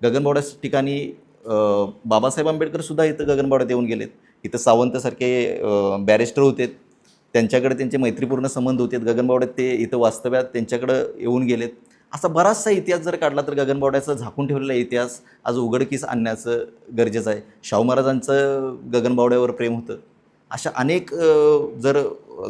गगनबावड्या ठिकाणी बाबासाहेब आंबेडकरसुद्धा इथं गगनबावड्यात येऊन गेलेत. इथं सावंतसारखे बॅरिस्टर होते, त्यांच्याकडे त्यांचे मैत्रीपूर्ण संबंध होते. गगनबावड्यात ते इथं वास्तव्यात त्यांच्याकडं येऊन गेलेत. असा बराचसा इतिहास जर काढला तर गगनबावड्याचा झाकून ठेवलेला इतिहास आज उघडकीस आणण्याचं गरजेचं आहे. शाहू महाराजांचं गगनबावड्यावर प्रेम होतं. अशा अनेक जर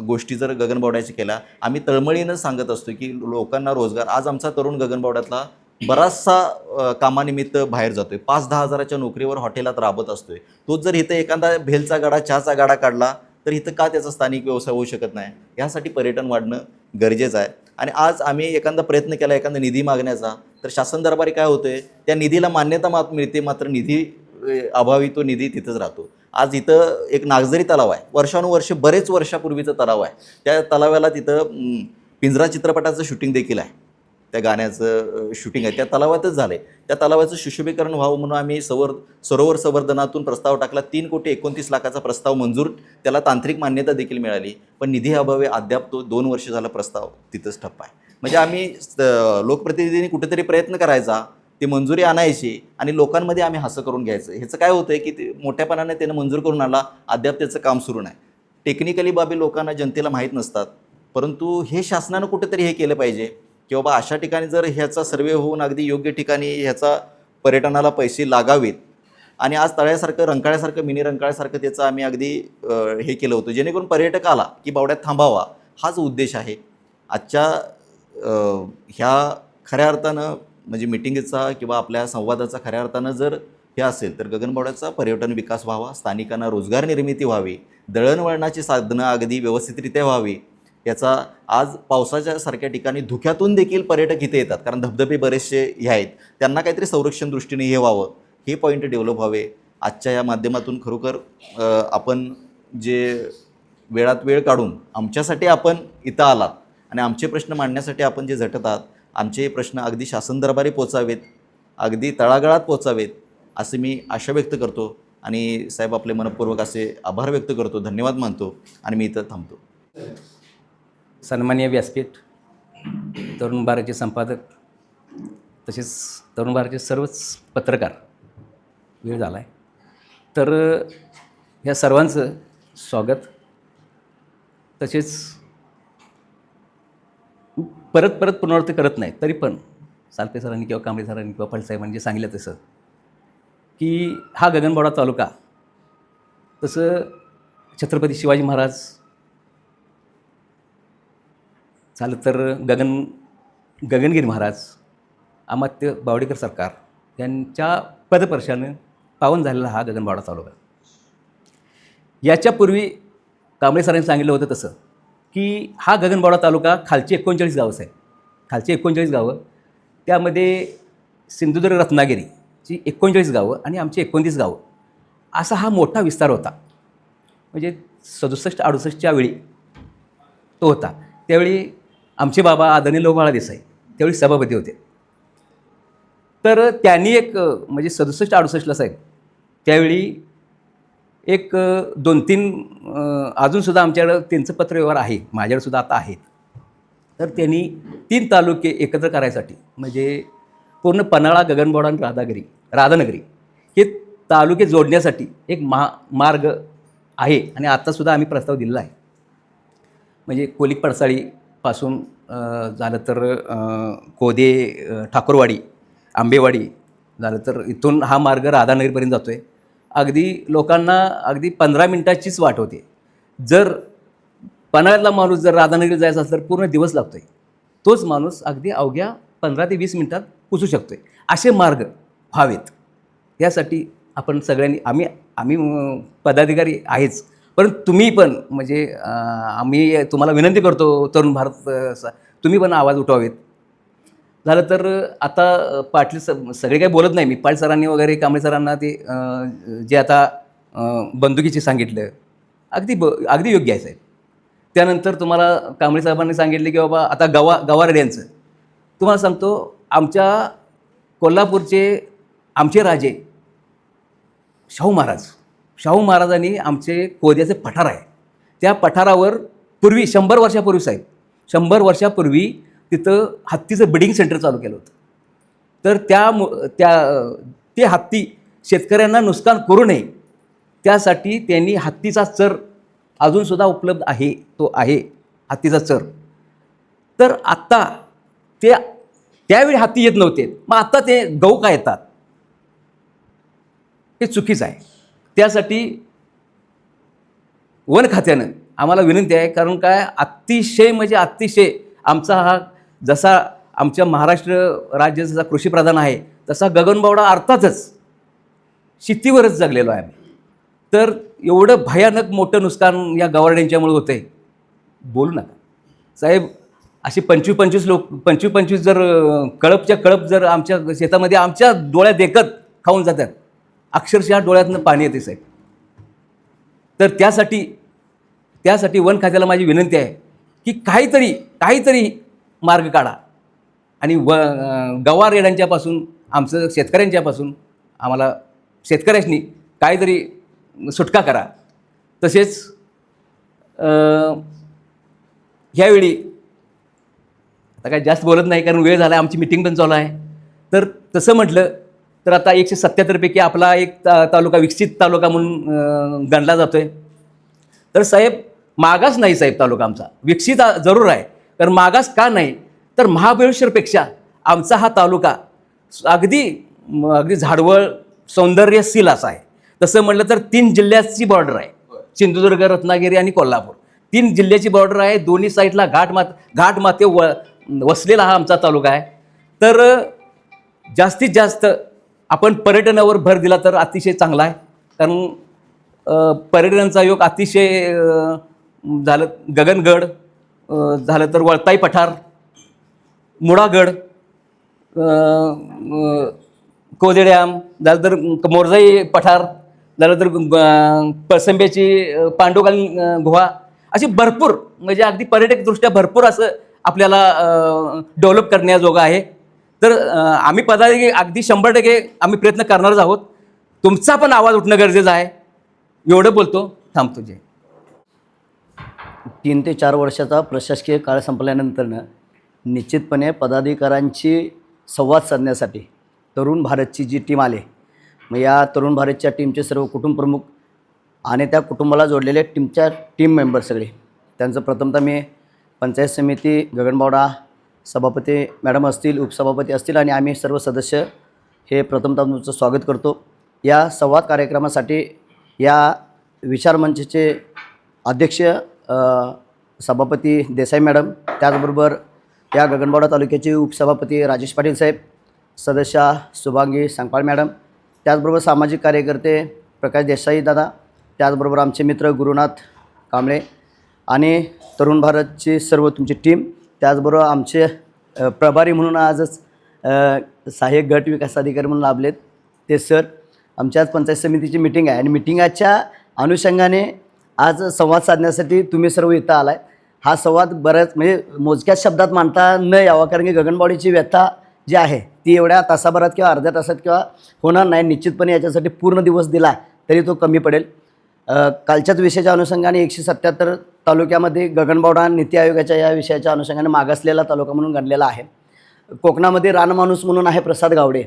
गोष्टी जर गगनबावड्याच्या केल्या, आम्ही तळमळीनं सांगत असतो की लोकांना रोजगार. आज आमचा तरुण गगनबावड्यातला बराचसा कामानिमित्त बाहेर जातो आहे. 5-10 हजाराच्या नोकरीवर हॉटेलात राबत असतो आहे. तोच जर इथं एखादा भेलचा गाडा, चहाचा गाडा काढला तर इथं का त्याचा स्थानिक व्यवसाय होऊ शकत नाही. यासाठी पर्यटन वाढणं गरजेचं आहे. आणि आज आम्ही एखादा प्रयत्न केला एखादा निधी मागण्याचा तर शासन दरबारी काय होतं आहे, त्या निधीला मान्यता मिळते, मात्र निधी अभावी तो निधी तिथंच राहतो. आज इथं एक नागझरी तलाव आहे. वर्षानुवर्ष बरेच वर्षापूर्वीचं तलाव आहे. त्या तलावाला तिथं पिंजरा चित्रपटाचं शूटिंग देखील आहे. त्या गाण्याचं शूटिंग आहे त्या तलावातच झालं आहे. त्या तलावाचं सुशोभीकरण व्हावं म्हणून आम्ही सरोवर संवर्धनातून प्रस्ताव टाकला. 3,29,00,000चा प्रस्ताव मंजूर, त्याला तांत्रिक मान्यता देखील मिळाली. पण निधी अभावी अद्याप तो 2 वर्ष झाला प्रस्ताव तिथंच ठप्प आहे. म्हणजे आम्ही लोकप्रतिनिधींनी कुठेतरी प्रयत्न करायचा, ती मंजुरी आणायची आणि लोकांमध्ये आम्ही हसं करून घ्यायचं. ह्याचं काय होतं आहे की ते मोठ्यापणाने त्यानं मंजूर करून आला, अद्याप त्याचं काम सुरू नाही. टेक्निकली बाबी लोकांना जनतेला माहीत नसतात. परंतु हे शासनानं कुठेतरी हे केलं पाहिजे की बाबा अशा ठिकाणी जर ह्याचा सर्वे होऊन अगदी योग्य ठिकाणी ह्याचा पर्यटनाला पैसे लागावेत. आणि आज तळ्यासारखं रंकाळ्यासारखं मिनी रंकाळ्यासारखं त्याचं आम्ही अगदी हे केलं होतं जेणेकरून पर्यटक आला की बावड्यात थांबावा, हाच उद्देश आहे आजच्या ह्या खऱ्या अर्थानं म्हणजे मिटिंगचा किंवा आपल्या संवादाचा खऱ्या अर्थानं जर हे असेल तर गगनबावड्याचा पर्यटन विकास व्हावा, स्थानिकांना रोजगार निर्मिती व्हावी, दळणवळणाची साधनं अगदी व्यवस्थितरित्या व्हावी. याचा आज पावसाच्या सारख्या ठिकाणी धुक्यातून देखील पर्यटक इथे येतात कारण धबधबे बरेचसे हे आहेत, त्यांना काहीतरी संरक्षण दृष्टीने हे व्हावं, हे पॉईंट डेव्हलप व्हावे. आजच्या या माध्यमातून खरोखर आपण जे वेळात वेळ काढून आमच्यासाठी आपण इथं आलात आणि आमचे प्रश्न मांडण्यासाठी आपण जे झटत आहात, आमचे प्रश्न अगदी शासन दरबारी पोचावेत, अगदी तळागाळात पोचावेत असे मी आशा व्यक्त करतो. आणि साहेब आपले मनपूर्वक असे आभार व्यक्त करतो, धन्यवाद मानतो आणि मी इथं थांबतो. सन्माननीय व्यासपीठ, तरुण भारतचे संपादक तसेच तरुण भारतचे सर्वच पत्रकार, वेळ झाला आहे तर ह्या सर्वांचं स्वागत. तसेच परत पुनरावृत्ती करत नाही तरी पण सालपे सरांनी किंवा कांबळे सरांनी किंवा फळसाहेबांनी जे सांगितलं तसं की हा गगनबावडा तालुका तसं छत्रपती शिवाजी महाराज झालं तर गगनगिरी महाराज, अमात्य बावडेकर सरकार यांच्या पदस्पर्शानं पावन झालेला हा गगनबावडा तालुका. याच्यापूर्वी कांबळे सरांनी सांगितलं होतं तसं की हा गगनबावडा तालुका खालची 39 गावंच आहे. खालची 39 गावं, त्यामध्ये सिंधुदुर्ग रत्नागिरीची 39 गावं आणि आमची 29 गावं, असा हा मोठा विस्तार होता. म्हणजे 67-68च्या वेळी तो होता. त्यावेळी आमचे बाबा आदरणीय लोहबाळा देसाई त्यावेळी सभापती होते तर त्यांनी एक म्हणजे 67-68ला साहेब त्यावेळी एक 2-3 अजूनसुद्धा आमच्याकडं त्यांचं पत्रव्यवहार आहे, माझ्याकडे सुद्धा आता आहेत. तर त्यांनी 3 तालुके एकत्र करायसाठी म्हणजे पूर्ण पन्हाळा, गगनबावडा आणि राधानगरी हे तालुके जोडण्यासाठी एक मार्ग आहे आणि आत्तासुद्धा आम्ही प्रस्ताव दिलेला आहे. म्हणजे कोलिक पडसाळीपासून झालं तर कोदे, ठाकूरवाडी, आंबेवाडी झालं तर इथून हा मार्ग राधानगरीपर्यंत जातो आहे. अगदी लोकांना अगदी 15 मिनटाचीच वाट होते. जर पन्हाळ्यातला माणूस जर राधानगरीला जायचा असेल तर पूर्ण दिवस लागतो आहे. तोच माणूस अगदी अवघ्या 15 ते 20 मिनटात पोचू शकतो आहे. असे मार्ग व्हावेत यासाठी आपण सगळ्यांनी आम्ही पदाधिकारी आहेच, परंतु तुम्ही पण म्हणजे आम्ही तुम्हाला विनंती करतो तरुण भारत तुम्ही पण आवाज उठवावेत. झालं तर आता पाटील सगळे काही बोलत नाही मी, पाटील सरांनी वगैरे कांबळे सरांना ते जे आता बंदुकीचे सांगितलं अगदी योग्य आहे साहेब. त्यानंतर तुम्हाला कांबळे साहेबांनी सांगितले की बाबा आता गवारेड्यांचं तुम्हाला सांगतो, आमच्या कोल्हापूरचे आमचे राजे शाहू महाराजांनी आमचे कोद्याचे पठार आहे, त्या पठारावर पूर्वी 100 वर्षापूर्वी साहेब 100 वर्षापूर्वी तिथं हत्तीचं ब्रीडिंग सेंटर चालू केलं होतं. तर ते हत्ती शेतकऱ्यांना नुकसान करू नये त्यासाठी त्यांनी हत्तीचा चर अजूनसुद्धा उपलब्ध आहे, तो आहे हत्तीचा चर. तर आत्ता त्यावेळी हत्ती येत नव्हते, मग आत्ता ते गहू का येतात, हे चुकीचं आहे. त्यासाठी वन खात्यानं आम्हाला विनंती आहे, कारण काय अतिशय म्हणजे अतिशय आमचा हा जसा आमच्या महाराष्ट्र राज्य जसा कृषीप्रधान आहे तसा गगनबावडा अर्थातच शेतीवरच जगलेलो आहे आम्ही. तर एवढं भयानक मोठं नुकसान या गवारड्यांच्यामुळे होतं आहे, बोलू नका साहेब. अशी 25 जर कळपच्या कळप जर आमच्या शेतामध्ये आमच्या डोळ्यात देखत खाऊन जातात, अक्षरशः डोळ्यातनं पाणी येते साहेब. तर त्यासाठी वन खात्याला माझी विनंती आहे की काहीतरी मार्ग काढा आणि गवार रेड्यांच्यापासून आमचं शेतकऱ्यांच्यापासून आम्हाला शेतकऱ्यांनी काहीतरी सुटका करा. तसेच ह्यावेळी आता काय जास्त बोलत नाही कारण वेळ झाला, आमची मिटिंग पण चालू आहे. तर तसं म्हटलं तर आता 177 पैकी आपला एक तालुका विकसित तालुका म्हणून गणला जातो आहे. तर साहेब मागास नाही साहेब, तालुका आमचा विकसित जरूर आहे, कारण मागास का नाही तर महाबळेश्वरपेक्षा आमचा हा तालुका अगदी झाडवळ सौंदर्यशील असा आहे. तसं म्हटलं तर 3 जिल्ह्याची बॉर्डर आहे, सिंधुदुर्ग, रत्नागिरी आणि कोल्हापूर 3 जिल्ह्याची बॉर्डर आहे. दोन्ही साईडला घाटमाते वसलेला हा आमचा तालुका आहे. तर जास्तीत जास्त आपण पर्यटनावर भर दिला तर अतिशय चांगला आहे, कारण पर्यटनाचा योग अतिशय झालं गगनगड, झालं तर वळताई पठार, मुळागड, कोदे डॅम, झालं तर मोरजाई पठार, झालं तर पळसंब्याची पांडुकालीन गुहा, अशी भरपूर म्हणजे अगदी पर्यटकदृष्ट्या भरपूर असं आपल्याला डेव्हलप करण्याजोगं आहे. तर आम्ही पदाधिकारी अगदी 100% आम्ही प्रयत्न करणारच आहोत. तुमचा पण आवाज उठणं गरजेचं आहे. एवढं बोलतो, थांबतो. जय. 3 ते 4 वर्षाचा प्रशासकीय काळ संपल्यानंतरनं निश्चितपणे पदाधिकाऱ्यांची संवाद साधण्यासाठी तरुण भारतची जी टीम आली, मग या तरुण भारतच्या टीमचे सर्व कुटुंब प्रमुख आणि त्या कुटुंबाला जोडलेले टीम मेंबर सगळे, त्यांचं प्रथमतः मी पंचायत समिती गगनबावडा सभापती मॅडम असतील, उपसभापती असतील आणि आम्ही सर्व सदस्य हे प्रथमतः तुमचं स्वागत करतो. या संवाद कार्यक्रमासाठी या विचारमंचचे अध्यक्ष सभापती देसाई मॅडम, त्याचबरोबर या गगनबावडा तालुक्याचे उपसभापती राजेश पाटील साहेब, सदस्या शुभांगी सांगपाळ मॅडम, त्याचबरोबर सामाजिक कार्यकर्ते प्रकाश देसाई दादा, त्याचबरोबर आमचे मित्र गुरुनाथ कांबळे आणि तरुण भारतची सर्व तुमची टीम, त्याचबरोबर आमचे प्रभारी म्हणून आजच सहाय्यक गट विकास अधिकारी म्हणून लाभलेत ते सर. आमच्या आज पंचायत समितीची मिटिंग आहे आणि मिटिंगाच्या अनुषंगाने आज संवाद साधण्यासाठी तुम्ही सर्व इथं आलाय. हा संवाद बऱ्याच म्हणजे मोजक्याच शब्दात मांडता न यावा, कारण की गगनबावडीची व्यथा जी आहे ती एवढ्या तासाभरात किंवा अर्ध्या तासात किंवा होणार नाही. निश्चितपणे याच्यासाठी पूर्ण दिवस दिला तरी तो कमी पडेल. कालच्याच विषयाच्या अनुषंगाने 177 तालुक्यामध्ये गगनबावडा नीती आयोगाच्या या विषयाच्या अनुषंगाने मागासलेला तालुका म्हणून गणलेला आहे. कोकणामध्ये रानमाणूस म्हणून आहे प्रसाद गावडे,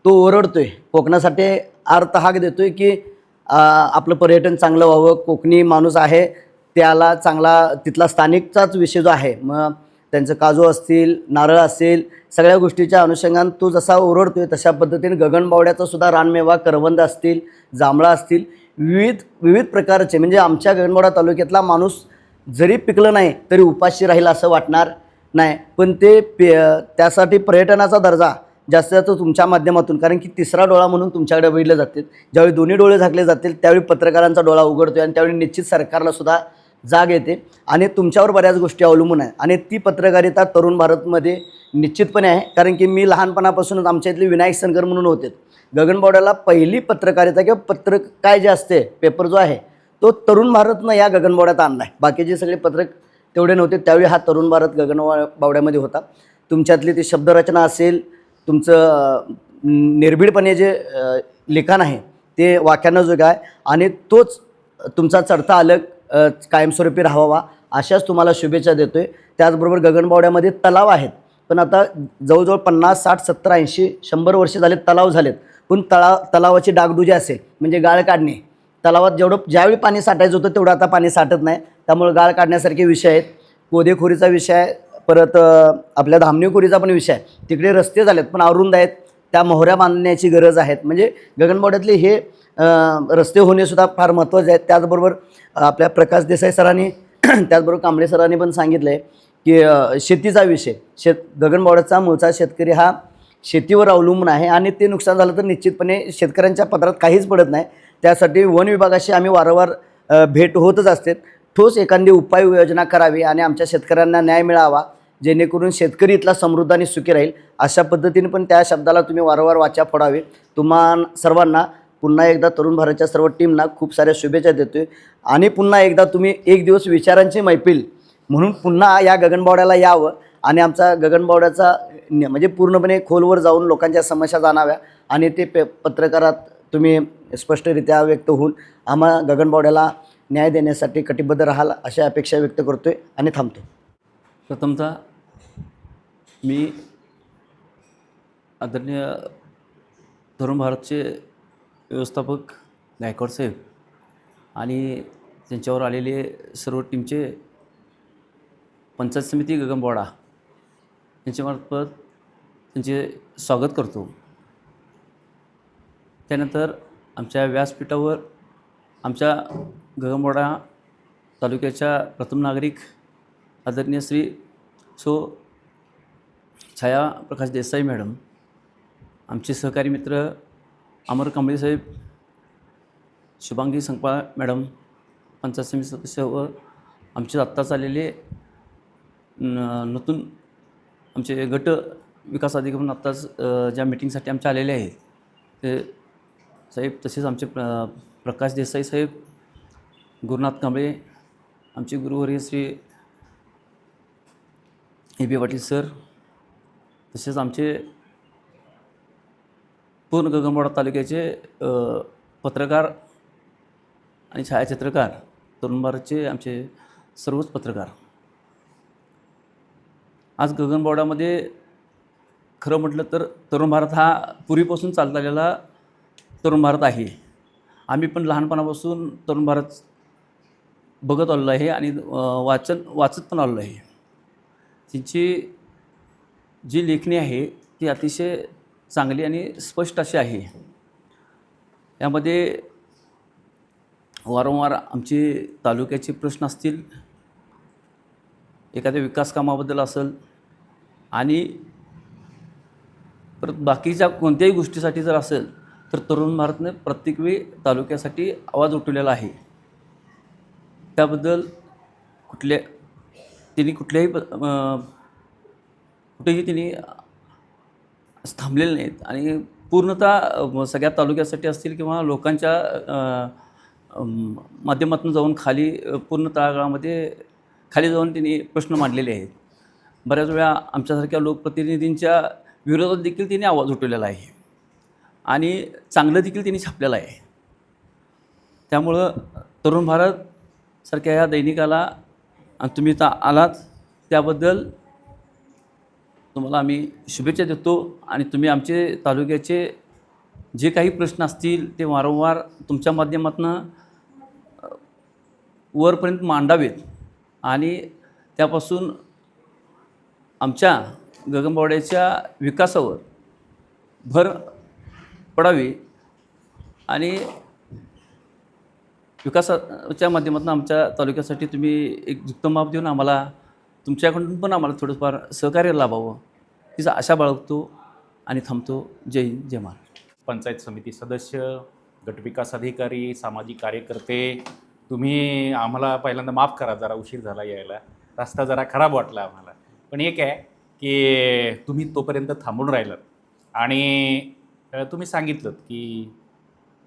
तो ओरडतोय, कोकणासाठी अर्थ हाक देतोय की आपलं पर्यटन चांगलं व्हावं, कोकणी माणूस आहे त्याला चांगला तिथला स्थानिकचाच विषय जो आहे, मग त्यांचं काजू असतील, नारळ असेल, सगळ्या गोष्टीच्या अनुषंगाने तो जसा ओरडतोय तशा पद्धतीने गगनबावड्याचा सुद्धा रानमेवा, करवंद असतील, जांभळा असतील, विविध प्रकारचे, म्हणजे आमच्या गगनबावडा तालुक्यातला माणूस जरी पिकलं नाही तरी उपाशी राहील असं वाटणार नाही. पण ते त्यासाठी पर्यटनाचा दर्जा जास्त जास्त तुमच्या माध्यमातून, कारण की तिसरा डोळा म्हणून तुमच्याकडे बघितले जातील. ज्यावेळी दोन्ही डोळे झाकले जातील त्यावेळी पत्रकारांचा डोळा उघडतो आणि त्यावेळी निश्चित सरकारला सुद्धा जाग येते आणि तुमच्यावर बऱ्याच गोष्टी अवलंबून आहे आणि ती पत्रकारिता तरुण भारतमध्ये निश्चितपणे आहे. कारण की मी लहानपणापासूनच आमच्या इथले विनायक सनगर म्हणून होते, गगनबावड्याला पहिली पत्रकारिता किंवा पत्रक काय जे असते पेपर जो आहे तो तरुण भारतनं या गगनबावड्यात आणला आहे. बाकीचे सगळे पत्रक तेवढे नव्हते, त्यावेळी हा तरुण भारत गगनबावड्यामध्ये होता. तुमच्यातली ती शब्दरचना असेल, तुमचं निर्भीडपणे जे लिखाण आहे ते वाक्यानं जोग आहे आणि तोच तुमचा चढता अलग कायमस्वरूपी राहावा अशाच तुम्हाला शुभेच्छा देतो आहे. त्याचबरोबर गगनबावड्यामध्ये तलाव आहेत, पण आता जवळजवळ 50, 60, 70, 80, 100 वर्षे झालेत तलाव झालेत, पण तलावाची डागडुजी असेल म्हणजे गाळ काढणे, तलावात ज्यावेळी पाणी साठायचं होतं तेवढं आता पाणी साठत नाही, त्यामुळे गाळ काढण्यासारखे विषय आहेत. कोदेखोरीचा विषय आहे, परत आपल्या धामणीखोरीचा पण विषय आहे. तिकडे रस्ते झालेत पण अरुंद आहेत, त्या मोहऱ्या बांधण्याची गरज आहेत. म्हणजे गगनबावड्यातले हे रस्ते होणेसुद्धा फार महत्त्वाचे आहेत. त्याचबरोबर आपल्या प्रकाश देसाई सरांनी त्याचबरोबर कांबळे सरांनी पण सांगितलं आहे की शेतीचा विषय, गगनबावड्याचा मूळचा शेतकरी हा शेतीवर अवलंबून आहे आणि ते नुकसान झालं तर निश्चितपणे शेतकऱ्यांच्या पदरात काहीच पडत नाही. त्यासाठी वन विभागाशी आम्ही वारंवार भेट होतच असते. ठोस एखादी उपाययोजना करावी आणि आमच्या शेतकऱ्यांना न्याय मिळावा, जेणेकरून शेतकरी इथला समृद्ध आणि सुखी राहील, अशा पद्धतीने पण त्या शब्दाला तुम्ही वारंवार वाचा फोडावे. तुम्हा सर्वांना पुन्हा एकदा तरुण भारतच्या सर्व टीमना खूप साऱ्या शुभेच्छा देतो आहे आणि पुन्हा एकदा तुम्ही एक दिवस विचारांची मैफिल म्हणून पुन्हा या गगनबावड्याला यावं आणि आमचा गगनबावड्याचा म्हणजे पूर्णपणे खोलवर जाऊन लोकांच्या समस्या जाणाव्या आणि ते पत्रकारात तुम्ही स्पष्टरित्या व्यक्त होऊन आम्हा गगनबावड्याला न्याय देण्यासाठी कटिबद्ध राहाल अशा अपेक्षा व्यक्त करतो आहे आणि थांबतो. प्रथमतः मी आदरणीय तरुण भारतचे व्यवस्थापक गायकवाड साहेब आणि त्यांच्यावर आलेले सर्व टीमचे पंचायत समिती गगनबावडा यांच्यामार्फत त्यांचे स्वागत करतो. त्यानंतर आमच्या व्यासपीठावर आमच्या गगनबावडा तालुक्याच्या प्रथम नागरिक आदरणीय श्री छाया प्रकाश देसाई मॅडम, आमचे सहकारी मित्र अमर कांबळे साहेब, शुभांगी संकपाळ मॅडम, पंचायत समिती सदस्य व आमचे आत्ताच आलेले नूतन आमचे गट विकास अधिकारी म्हणून आत्ताच ज्या मीटिंगसाठी आमचे आलेले आहेत ते साहेब, तसेच आमचे प्रकाश देसाई साहेब, गुरुनाथ कांबळे, आमचे गुरुवर्य श्री ए.बी. पाटील सर, तसेच आमचे पूर्ण गगनबावडा तालुक्याचे पत्रकार आणि छायाचित्रकार, तरुण भारतचे आमचे सर्वच पत्रकार. आज गगनबावड्यामध्ये खरं म्हटलं तर तरुण भारत हा पूर्वीपासून चालत आलेला तरुण भारत आहे. आम्ही पण लहानपणापासून तरुण भारत बघत आलेलो आहे आणि वाचत पण आलेलो आहे. तिची जी लेखणी आहे ती अतिशय चांगली आणि स्पष्ट अशी आहे. यामध्ये वारंवार आमचे तालुक्याचे प्रश्न असतील, एखाद्या विकास कामाबद्दल असेल आणि परत बाकीच्या कोणत्याही गोष्टीसाठी जर असेल तर तरुण भारतने प्रत्येक वेळी तालुक्यासाठी आवाज उठवलेला आहे. त्याबद्दल कुठेही त्यांनी थांबलेले नाहीत आणि पूर्णतः सगळ्या तालुक्यासाठी असतील किंवा लोकांच्या माध्यमातून जाऊन पूर्ण तळागाळामध्ये खाली जाऊन त्यांनी प्रश्न मांडलेले आहेत. बऱ्याच वेळा आमच्यासारख्या लोकप्रतिनिधींच्या विरोधात देखील त्यांनी आवाज उठवलेला आहे आणि चांगलं देखील त्यांनी छापलेलं आहे. त्यामुळं तरुण भारत सारख्या या दैनिकाला तुम्ही इथं आलात त्याबद्दल तुम्हाला आम्ही शुभेच्छा देतो. आणि तुम्ही आमचे तालुक्याचे जे काही प्रश्न असतील ते वारंवार तुमच्या माध्यमातून वरपर्यंत मांडावेत आणि त्यापासून आमच्या गगनबावड्याच्या विकासावर भर पडावी आणि विकासाच्या माध्यमातून आमच्या तालुक्यासाठी तुम्ही एक जुक्तमाप देऊन आम्हाला तुमच्याकडून पण आम्हाला थोडंफार सहकार्य लाभावं तिचा आशा बाळगतो आणि थांबतो. जय हिंद, जय महाराष्ट्र. पंचायत समिती सदस्य, गटविकास अधिकारी, सामाजिक कार्यकर्ते, तुम्ही आम्हाला पहिल्यांदा माफ करा, जरा उशीर झाला यायला, रस्ता जरा खराब वाटला आम्हाला. पण एक आहे की तुम्ही तोपर्यंत थांबून राहिलात आणि तुम्ही सांगितलं की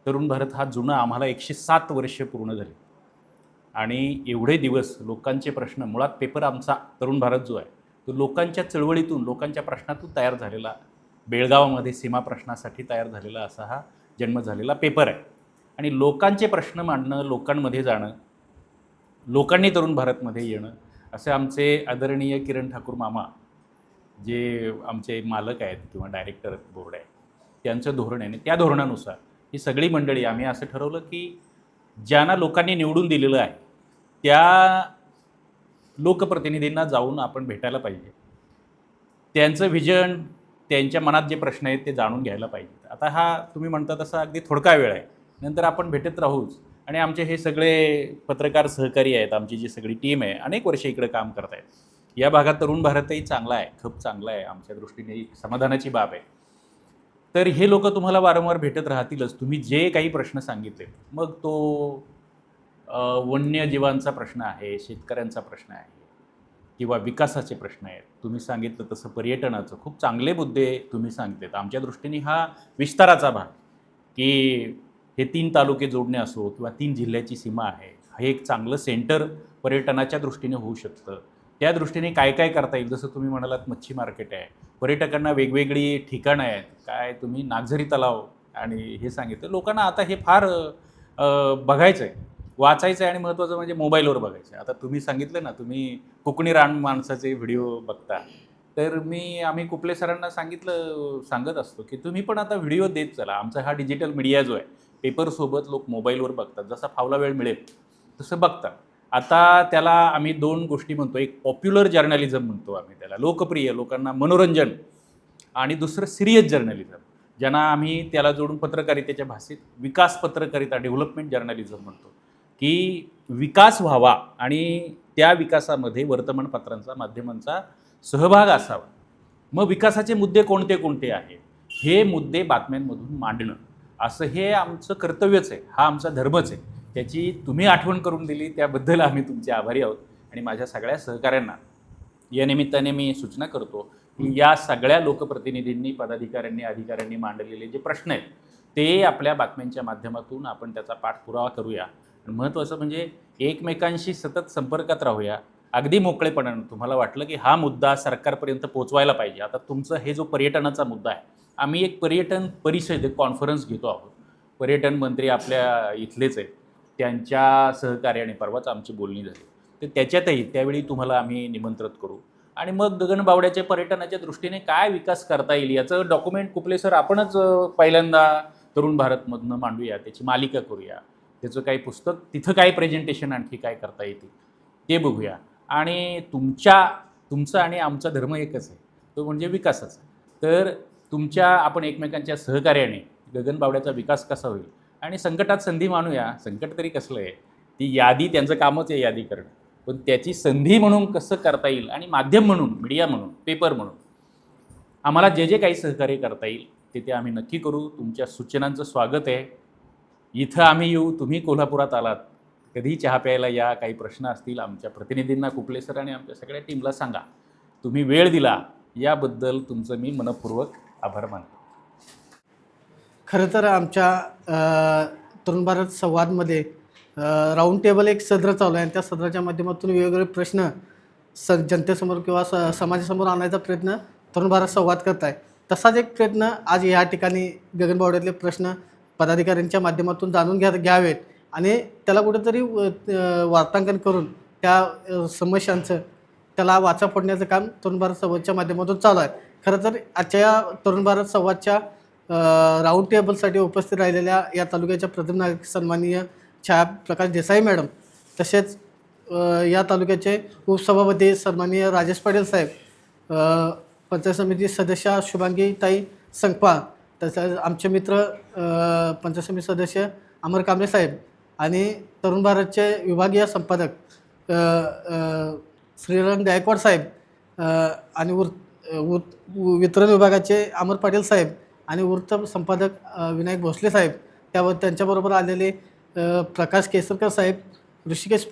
तरुण भारत हा जुना आम्हाला 107 वर्ष पूर्ण झाली आणि एवढे दिवस लोकांचे प्रश्न, मुळात पेपर आमचा तरुण भारत जो आहे तो लोकांच्या चळवळीतून, लोकांच्या प्रश्नातून तयार झालेला, बेळगावामध्ये सीमा प्रश्नासाठी तयार झालेला असा हा जन्म झालेला पेपर आहे. आणि लोकांचे प्रश्न मांडणं, लोकांमध्ये जाणं, लोकांनी तरुण भारतमध्ये येणं, असे आमचे आदरणीय किरण ठाकूर मामा जे आमचे मालक आहेत किंवा डायरेक्टर बोर्ड आहे त्यांचं धोरण आहे. आणि त्या धोरणानुसार ही सगळी मंडळी आम्ही असं ठरवलं की ज्यांना लोकांनी निवडून दिलेलं आहे त्या लोकप्रतिनिधींना जाऊन आपण भेटायला पाहिजे, त्यांचं व्हिजन, त्यांच्या मनात जे प्रश्न आहेत ते जाणून घ्यायला पाहिजे. आता हा तुम्ही म्हणता तसा अगदी थोडका वेळ आहे, नंतर आपण भेटत राहूच. आणि आमचे हे सगळे पत्रकार सहकारी आहेत, आमची जी सगळी टीम आहे अनेक वर्ष इकडे काम करत आहेत. या भागात तरुण भारतही चांगला आहे, खूप चांगला आहे, आमच्या दृष्टीने एक समाधानाची बाब आहे. तर हे लोक तुम्हाला वारंवार भेटत राहतीलच. तुम्ही जे काही प्रश्न सांगितले, मग तो वन्यजीवांचा प्रश्न आहे, शेतकऱ्यांचा प्रश्न आहे किंवा विकासाचे प्रश्न आहेत, तुम्ही सांगितलं तसं पर्यटनाचं खूप चांगले मुद्दे तुम्ही सांगितलेत. आमच्या दृष्टीने हा विस्ताराचा भाग की हे 3 तालुके जोडणे असो किंवा 3 जिल्ह्याची सीमा आहे, हे एक चांगलं सेंटर पर्यटनाच्या दृष्टीने होऊ शकतं. त्या दृष्टीने काय काय करता येईल, जसं तुम्ही म्हणालात मच्छी मार्केट आहे, पर्यटकांना वेगवेगळी ठिकाणं आहेत, काय तुम्ही नागझरी तलाव आणि हे सांगितलं. लोकांना आता हे फार बघायचं आहे, वाचायचं आहे आणि महत्त्वाचं म्हणजे मोबाईलवर बघायचं आहे. आता तुम्ही सांगितलं ना, तुम्ही कोकणी रान माणसाचे व्हिडिओ बघता, तर आम्ही कुपले सरांना सांगत असतो की तुम्ही पण आता व्हिडिओ देत चला. आमचा हा डिजिटल मीडिया जो आहे, पेपरसोबत लोक मोबाईलवर बघतात, जसा फावला वेळ मिळेल तसं बघतात. आता त्याला आम्ही 2 गोष्टी म्हणतो, एक पॉप्युलर जर्नलिझम म्हणतो आम्ही त्याला, लोकप्रिय, लोकांना मनोरंजन, आणि दुसरं सिरियस जर्नलिझम, ज्यांना आम्ही त्याला जोडून पत्रकारितेच्या भाषेत विकास पत्रकारिता, डेव्हलपमेंट जर्नलिझम म्हणतो, की विकास व्हावा आणि त्या विकासामध्ये वर्तमानपत्रांचा, माध्यमांचा सहभाग असावा. मग विकासाचे मुद्दे कोणते कोणते आहेत हे मुद्दे बातम्यांमधून मांडणं, असं हे आमचं कर्तव्यच आहे, हा आमचा धर्मच आहे. त्याची तुम्ही आठवण करून दिली त्याबद्दल आम्ही तुमचे आभारी आहोत. आणि माझ्या सगळ्या सहकाऱ्यांना या निमित्ताने मी सूचना करतो की या सगळ्या लोकप्रतिनिधींनी, पदाधिकाऱ्यांनी, अधिकाऱ्यांनी मांडलेले जे प्रश्न आहेत ते आपल्या बातम्यांच्या माध्यमातून आपण त्याचा पाठपुरावा करूया. आणि महत्त्वाचं म्हणजे एकमेकांशी सतत संपर्कात राहूया, अगदी मोकळेपणानं. तुम्हाला वाटलं की हा मुद्दा सरकारपर्यंत पोहोचवायला पाहिजे, आता तुमचं हे जो पर्यटनाचा मुद्दा आहे, आम्ही एक पर्यटन परिषद, एक कॉन्फरन्स घेतो आहोत. पर्यटन मंत्री आपल्या इथलेच आहेत, त्यांच्या सहकार्याने परवाच आमची बोलणी झाली, तर त्याच्यातही त्यावेळी तुम्हाला आम्ही निमंत्रित करू. आणि मग गगनबावड्याच्या पर्यटनाच्या दृष्टीने काय विकास करता येईल याचं डॉक्युमेंट कुपले सर आपणच पहिल्यांदा तरुण भारतमधनं मांडूया, त्याची मालिका करूया, त्याचं काही पुस्तक, तिथं काय प्रेझेंटेशन आणखी काय करता येतील ते बघूया. आणि तुमचा आणि आमचा धर्म एकच आहे, तो म्हणजे विकासाचा. तर आपण एकमेकांच्या सहकार्याने गगनबावड्याचा विकास कसा होईल आणि संकटात संधी मानूया. संकट तरी कसलं आहे, ती यादी, त्यांचं कामच आहे यादी करणं, पण त्याची संधी म्हणून कसं करता येईल आणि माध्यम म्हणून, मीडिया म्हणून, पेपर म्हणून आम्हाला जे जे काही सहकार्य करता येईल ते आम्ही नक्की करू. तुमच्या सूचनांचं स्वागत आहे. इथं आम्ही येऊ, तुम्ही कोल्हापुरात आलात, कधीही चहा प्यायला या, काही प्रश्न असतील आमच्या प्रतिनिधींना, कुपले सर आणि आमच्या सगळ्या टीमला सांगा. तुम्ही वेळ दिला याबद्दल तुमचं मी मनपूर्वक आभार मानतो. खरं तर आमच्या तरुण भारत संवादमध्ये राऊंड टेबल एक सदर चालू आहे आणि त्या सदराच्या माध्यमातून वेगवेगळे प्रश्न जनतेसमोर किंवा समाजासमोर आणायचा प्रयत्न तरुण भारत संवाद करत आहे. तसाच एक प्रयत्न आज या ठिकाणी गगनबावड्यातले प्रश्न पदाधिकाऱ्यांच्या माध्यमातून जाणून घ्यावेत आणि त्याला कुठेतरी वार्तांकन करून त्या समस्यांचं त्याला वाचा फोडण्याचं काम तरुण भारत संवादच्या माध्यमातून चालू आहे. खरं तर आजच्या या तरुण भारत संवादच्या राऊंड टेबलसाठी उपस्थित राहिलेल्या या तालुक्याच्या प्रथम नागरिक सन्माननीय छायाप्रकाश देसाई मॅडम, तसेच या तालुक्याचे उपसभापती सन्माननीय राजेश पाटील साहेब, पंचायत समिती सदस्य शुभांगीताई संकपाळ, तसंच आमचे मित्र पंचायत समिती सदस्य अमर कांबळे साहेब आणि तरुण भारतचे विभागीय संपादक श्रीरंग गायकवाड साहेब आणि वितरण विभागाचे अमर पाटील साहेब आणि वृत्त संपादक विनायक भोसले साहेब, त्यांच्याबरोबर आलेले प्रकाश केसरकर साहेब, ऋषिकेश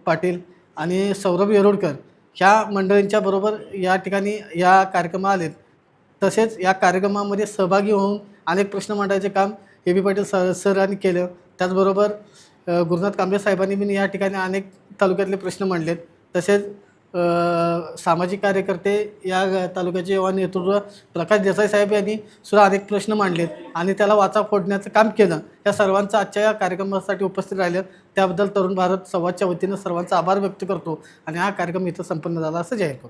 पाटील आणि सौरभ येरोडकर ह्या मंडळींच्या बरोबर या ठिकाणी या कार्यक्रमात आलेत. तसेच या कार्यक्रमामध्ये सहभागी होऊन अनेक प्रश्न मांडायचे काम AB पाटील सरांनी केलं. त्याचबरोबर गुरुनाथ कांबळे साहेबांनी पण या ठिकाणी अनेक तालुक्यातले प्रश्न मांडलेत. तसेच सामाजिक कार्यकर्ते या तालुक्याचे युवा नेतृत्व प्रकाश देसाई साहेब यांनी सुद्धा अनेक प्रश्न मांडलेत आणि त्याला वाचा फोडण्याचं काम केलं. या सर्वांचं आजच्या या कार्यक्रमासाठी उपस्थित राहिलं त्याबद्दल तरुण भारत संवादच्या वतीनं सर्वांचा आभार व्यक्त करतो आणि हा कार्यक्रम इथं संपन्न झाला असं जाहीर करतो.